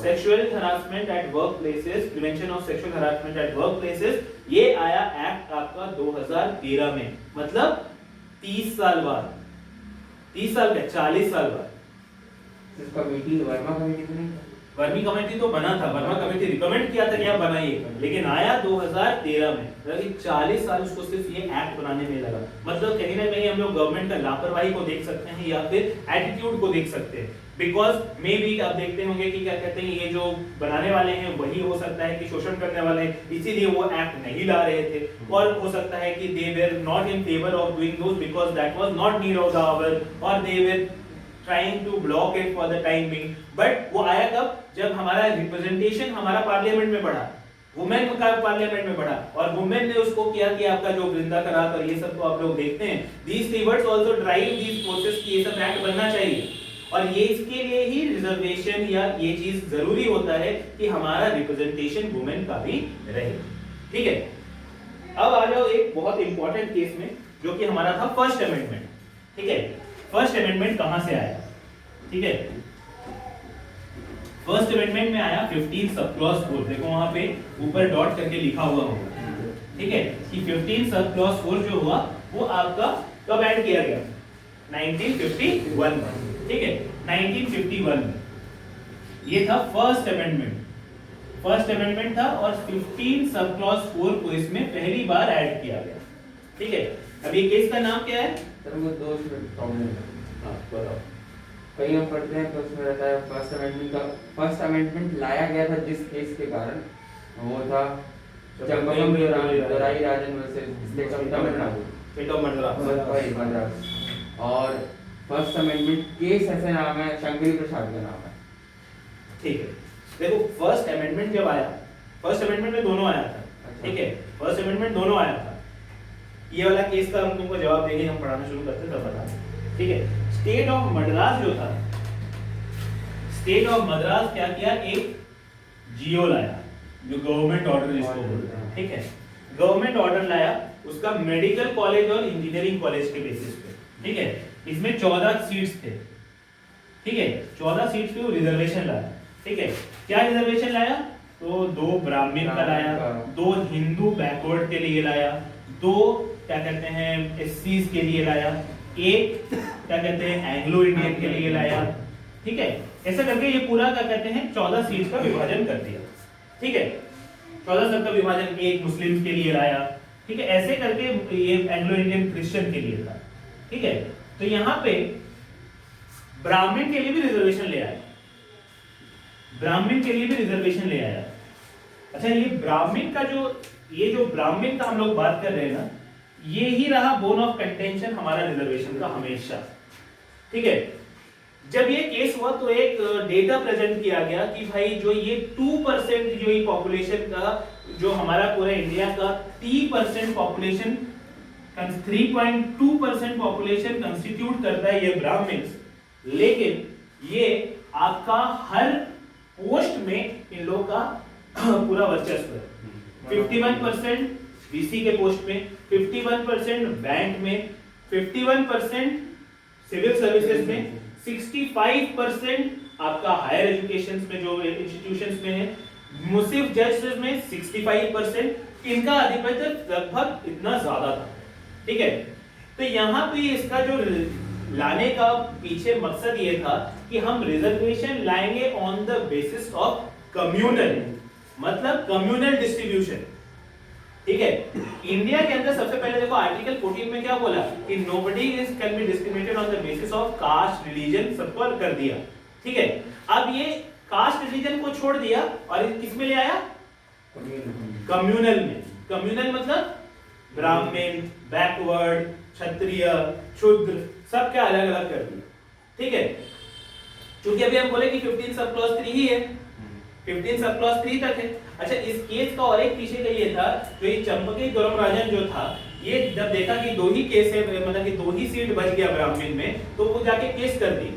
Speaker 1: Sexual harassment at work places, prevention of sexual harassment at work places, ये आया एक्ट आपका 2013 में, मतलब 30 साल बाद, 30 साल का 40 साल बाद।
Speaker 2: कमेटी वर्मा कमेटी में नहीं
Speaker 1: वर्मी कमेटी तो बना था, वर्मा कमेटी रिकमेंड किया था कि आप बनाइए, लेकिन आया 2013 में, मतलब 40 साल उसको सिर्फ ये एक्ट बनाने में लगा। मतलब कहीं ना कहीं हम लोग गवर्नमेंट का लापरवाही को देख सकते हैं या फिर एटीट्यूड को देख सकते हैं, बिकॉज मे बी आप देखते होंगे कि क्या कहते हैं, ये जो बनाने वाले हैं वही हो सकता है कि शोषण करने वाले हैं, इसीलिए वो एक्ट नहीं ला रहे थे, और हो सकता है कि they were not in favour of doing those because that was not need of the hour, और they were trying to block it for the time being। but वो आया कब, जब हमारा रिप्रेजेंटेशन हमारा पार्लियामेंट में बढ़ा, वुमेन का पार्लियामेंट में बढ़ा, और वुमेन ने उसको किया कि आपका जो वृंदा करार और ये सब तो आप लोग देखते हैं, these three words also drive these process कि ये सब एक्ट बनना चाहिए, और ये इसके लिए ही रिजर्वेशन या ये चीज जरूरी होता है कि हमारा रिप्रेजेंटेशन वुमेन का भी रहे। ठीक है, अब आ जाओ एक बहुत इंपॉर्टेंट केस में, जो कि हमारा था फर्स्ट अमेंडमेंट। ठीक है, फर्स्ट अमेंडमेंट कहां से आया? ठीक है, फर्स्ट अमेंडमेंट में आया 15 सब क्लॉज 4, देखो वहां पे ऊपर डॉट करके लिखा हुआ होगा। ठीक है, कि 15 सब क्लॉज 4 जो हुआ वो आपका कब ऐड किया गया? 1951 में। ठीक है, 1951 में ये था फर्स्ट अमेंडमेंट, फर्स्ट अमेंडमेंट था, और 15 सब क्लॉज 4 को इसमें पहली बार ऐड किया गया। ठीक है, अब ये केस का नाम क्या है?
Speaker 2: सर वो दो प्रॉब्लम है।
Speaker 1: हाँ बताओ।
Speaker 2: कहीं हम पढ़ते हैं तो उसमें रहता है फर्स्ट अमेंडमेंट का, फर्स्ट अमेंडमेंट लाया गया था जिस केस के कारण, वो था Champakam Dorai Rajan versus state of Tamil Nadu,
Speaker 1: state of Madras.
Speaker 2: और फर्स्ट अमेंडमेंट केस ऐसे नाम है, शंकरी प्रसाद का नाम है।
Speaker 1: ठीक है, देखो फर्स्ट अमेंडमेंट जब आया, फर्स्ट अमेंडमेंट में दोनों आया था। ठीक है, फर्स्ट अमेंडमेंट दोनों आया था। ये वाला केस का हम तुमको जवाब देंगे, हम पढ़ाना शुरू करते हैं तब बता। ठीक है, स्टेट ऑफ मद्रास जो था, स्टेट ऑफ मद्रास क्या किया, एक जियो लाया, जो गवर्नमेंट ऑर्डर जिसको बोलते हैं। ठीक है, गवर्नमेंट ऑर्डर लाया, उसका मेडिकल कॉलेज और इंजीनियरिंग कॉलेज के बेसिस पे। ठीक है, इसमें 14 सीट्स थे। ठीक है, 14 सीट्स पे वो रिजर्वेशन लाया। ठीक है, क्या रिजर्वेशन लाया? तो 2 ब्राह्मण का लाया, 2 हिंदू बैकवर्ड के लिए लाया, 2 क्या कहते हैं एससीज के लिए लाया, 1 क्या कहते हैं एंग्लो इंडियन के लिए लाया। ठीक है, ऐसा करके ये पूरा क्या कहते हैं 14 सीट्स का विभाजन कर दिया। ठीक है, 14 सीट का विभाजन, 1 मुस्लिम के लिए लाया। ठीक है, ऐसे करके ये एंग्लो इंडियन क्रिश्चियन के लिए था। ठीक है, तो यहाँ पे ब्राह्मण के लिए भी रिजर्वेशन ले आया, ब्राह्मण के लिए भी रिजर्वेशन ले आया। अच्छा, ये ब्राह्मण का ये जो ब्राह्मण का हम लोग बात कर रहे हैं ना, ये ही रहा बोन ऑफ कंटेंशन हमारा रिजर्वेशन का हमेशा। ठीक है, जब ये केस हुआ तो एक डेटा प्रेजेंट किया गया कि भाई जो ये 2% जो ये पॉपुलेशन का, जो हमारा पूरे इंडिया का 3% पॉपुलेशन, 3.2% पॉपुलेशन कंस्टिट्यूट करता है ये ब्राह्मण्स, लेकिन ये आपका हर पोस्ट में इन लोगों का पूरा वर्चस्व है। 51% बीसी के पोस्ट में, 51% बैंक में, 51% सिविल सर्विसेज में, 65% आपका हायर एजुकेशन में जो इंस्टीट्यूशंस में है, मुसिफ जजेस में 65%, इनका आधिपत्य लगभग इतना ज्यादा था। ठीक है, तो यहाँ पे इसका जो लाने का पीछे मकसद ये था कि हम रिजर्वेशन लाएंगे on the basis of communal, मतलब कम्युनल डिस्ट्रीब्यूशन। ठीक है, इंडिया के अंदर सबसे पहले देखो आर्टिकल 14 में क्या बोला कि nobody is can be discriminated on the basis of caste religion, सबको कर दिया। ठीक है, अब ये कास्ट रिलीजन को छोड़ दिया और किस में ले आया? कम्युनल में। कम्युनल मतलब ब्राह्मण, बैकवर्ड, क्षत्रिय, शूद्र, सब क्या अलग अलग कर दिया। ठीक है, क्योंकि अभी हम बोले कि 15 सब क्लॉज 3 ही है, 15 सब क्लॉज 3 तक है। अच्छा, इस केस का और एक पीछे का ये था, जो ये चंपकी दोरमराजन जो था, ये जब देखा कि 2 ही केस है, मतलब कि 2 ही सीट बच गया ब्राह्मण में, तो वो जाके केस कर दी।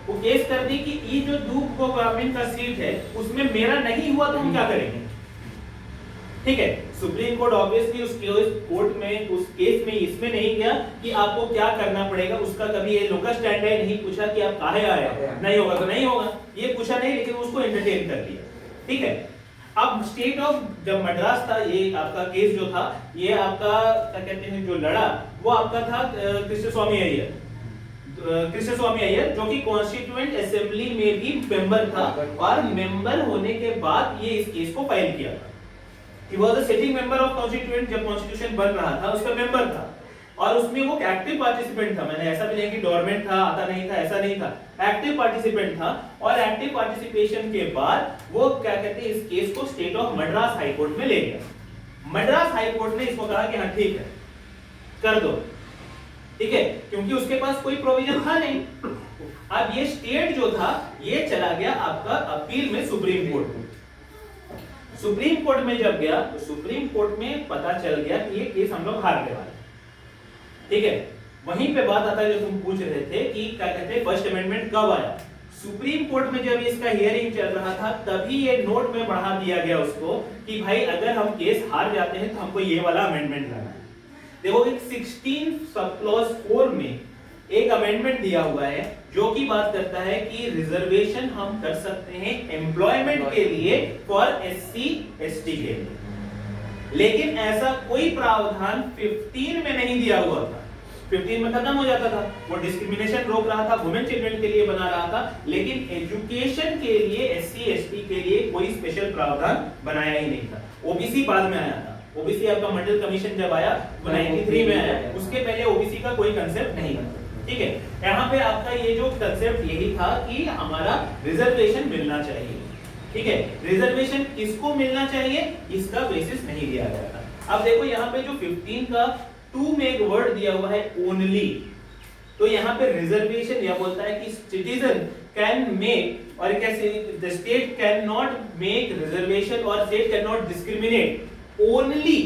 Speaker 1: वो केस कर दी कि ये जो दूब को ब्राह्मण का सीट है उसमें मेरा नहीं हुआ तो हम क्या करेंगे। ठीक है, सुप्रीम कोर्ट ऑब्वियसली उस कोर्ट में, उस केस में इसमें नहीं गया कि आपको क्या करना पड़ेगा, उसका कभी ये लोकल स्टैंडर्ड नहीं पूछा कि आप काहे आए, नहीं होगा तो नहीं होगा, ये पूछा नहीं, लेकिन उसको एंटरटेन कर दिया। ठीक है, अब स्टेट ऑफ जब मद्रास था, ये आपका केस जो था, ये आपका क्या कहते हैं जो लड़ा, वो आपका था कृष्ण स्वामी अय्यर। कृष्ण स्वामी अय्यर, जो कि कॉन्स्टिट्यूएंट असेंबली में भी मेंबर था और मेंबर होने के बाद ये इस केस को फाइल किया था। He was a sitting member of constituent, जब कॉन्स्टिट्यूशन बन रहा था उसका मेंबर था और उसमें वो एक्टिव पार्टिसिपेंट था। मैंने ऐसा भी नहीं कि डोरमेंट था, आता नहीं था, ऐसा नहीं था, एक्टिव पार्टिसिपेंट था। और एक्टिव पार्टिसिपेशन के बाद वो क्या कहते हैं, इस केस को state of Madras high court में ले गया। मद्रास हाई कोर्ट ने इसको कहा कि हाँ ठीक है, कर दो, ठीक है, क्योंकि उसके पास कोई प्रोविजन था नहीं। अब ये स्टेट जो था ये चला गया आपका अपील में सुप्रीम कोर्ट में। सुप्रीम कोर्ट में जब गया तो सुप्रीम कोर्ट में पता चल गया कि ये केस हम लोग हारने वाले, ठीक है। वहीं पे बात आता है जो तुम पूछ रहे थे कि क्या कहते हैं फर्स्ट अमेंडमेंट कब आया। सुप्रीम कोर्ट में जब इसका हियरिंग चल रहा था तभी ये नोट में बढ़ा दिया गया उसको कि भाई अगर हम केस हार जाते हैं तो हमको ये वाला अमेंडमेंट लाना है। देखो 16 सब क्लॉज 4 में एक अमेंडमेंट दिया हुआ है जो कि बात करता है कि रिजर्वेशन हम कर सकते हैं एम्प्लॉयमेंट के लिए फॉर एससी एसटी के लिए, लेकिन ऐसा कोई प्रावधान 15 में नहीं दिया हुआ था। 15 में खत्म हो जाता था, वो डिस्क्रिमिनेशन रोक रहा था, वुमेन चिल्ड्रन के लिए बना रहा था, लेकिन एजुकेशन के लिए एससी एसटी के लिए कोई स्पेशल प्रावधान बनाया ही नहीं था। ओबीसी बाद में आया था। ओबीसी आपका मंडल कमीशन जब आया वो 93 में आया, उसके पहले ओबीसी का कोई कंसेप्ट नहीं था, ठीक है। यहाँ पे आपका ये जो कंसेप्ट यही था कि हमारा रिजर्वेशन मिलना चाहिए, ठीक है। रिजर्वेशन किसको मिलना चाहिए इसका बेसिस नहीं दिया गया था। अब देखो यहाँ पे जो 15 का 2 में एक वर्ड दिया हुआ है ओनली, तो यहाँ पे रिजर्वेशन यह बोलता है कि सिटीजन कैन मेक और कैसे the state can not make reservation और state can not discriminate only,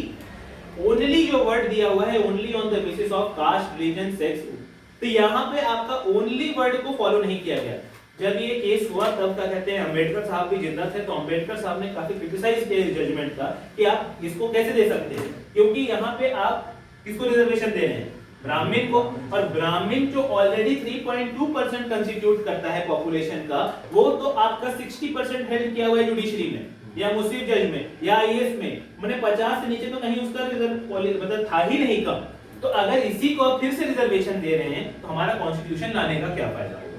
Speaker 1: only जो वर्ड दिया हुआ है only on the basis of caste religion sex, तो यहाँ पे आपका ओनली वर्ड को फॉलो नहीं किया गया। जब ये केस हुआ तब क्या कहते हैं अंबेडकर साहब भी जिंदा थे, तो अंबेडकर साहब ने काफी क्रिटिसाइज किया इस जजमेंट का कि आप इसको कैसे दे सकते हैं, क्योंकि यहाँ पे आप किसको रिजर्वेशन दे रहे हैं, ब्राह्मण को, और ब्राह्मण जो ऑलरेडी 3.2% कंस्टिट्यूट करता है पॉपुलेशन का, वो तो आपका 60% हेल्ड किया हुआ है जुडिशरी में या मुस्लिम जज में या आईएएस में, मैंने 50 से नीचे तो कहीं उसका मतलब था ही नहीं कम। तो अगर इसी को फिर से रिजर्वेशन दे रहे हैं तो हमारा कॉन्स्टिट्यूशन लाने का क्या फायदा होगा।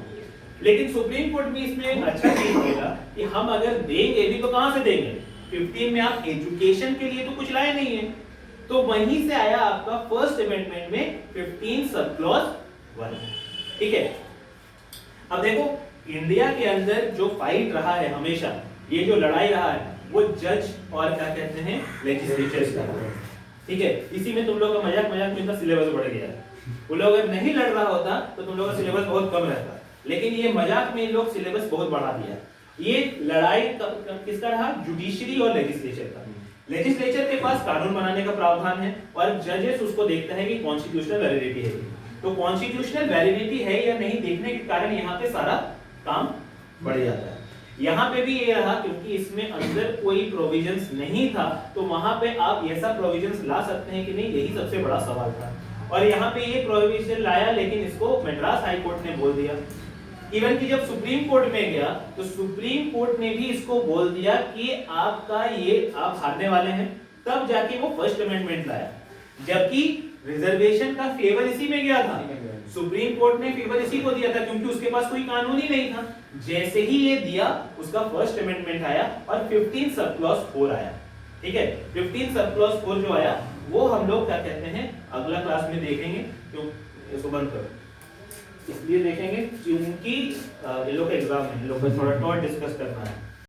Speaker 1: लेकिन सुप्रीम कोर्ट भी इसमें एक अच्छा चीज देगा कि हम अगर देंगे भी तो कहां से देंगे, 15 में आप एजुकेशन के लिए तो कुछ लाए नहीं है, तो वहीं से आया आपका फर्स्ट अमेंडमेंट में 15 सब क्लॉज 1, ठीक है। अब देखो इंडिया के अंदर जो फाइट रहा है हमेशा, ये जो लड़ाई रहा है वो जज और क्या कहते हैं लेजिस्लेचर्स का, ठीक है। इसी में तुम लोग का मजाक में इनका सिलेबस बढ़ गया है। वो लोग अगर नहीं लड़ रहा होता तो तुम लोग का सिलेबस बहुत कम रहता, लेकिन ये मजाक में इन लोग सिलेबस बहुत बढ़ा दिया। ये लड़ाई किसका रहा, जुडिशरी और लेजिस्लेचर का। लेजिस्लेचर के पास कानून बनाने का प्रावधान है और जजेस उसको देखता है कि कॉन्स्टिट्यूशनल वैलिडिटी है, तो कॉन्स्टिट्यूशनल वैलिडिटी है या नहीं देखने के कारण यहाँ पे सारा काम बढ़ जाता है। यहाँ पे भी ये रहा क्योंकि इसमें अंदर कोई प्रोविजंस नहीं था, तो वहां पे आप ऐसा प्रोविजंस ला सकते हैं कि नहीं, यही सबसे बड़ा सवाल था। और यहाँ पे ये प्रोविजन लाया, लेकिन इसको मद्रास हाई कोर्ट ने बोल दिया। इवन कि जब सुप्रीम कोर्ट में गया तो सुप्रीम कोर्ट ने भी इसको बोल दिया कि आपका ये आप हारने वाले हैं, तब जाके वो फर्स्ट अमेंडमेंट लाया, जबकि रिजर्वेशन का फेवर इसी में गया था। सुप्रीम कोर्ट ने फेवर इसी को दिया था क्योंकि उसके पास कोई कानून ही नहीं था। जैसे ही ये दिया उसका फर्स्ट अमेंडमेंट आया और 15 सब क्लॉज 4 आया, ठीक है। 15 सब क्लॉज 4 जो आया वो हम लोग क्या कहते हैं अगला क्लास में देखेंगे, क्यों इसको बंद करो, इसलिए देखेंगे क्योंकि ये लोग का एग्जाम है, इन लोग को थोड़ा और डिस्कस करना है।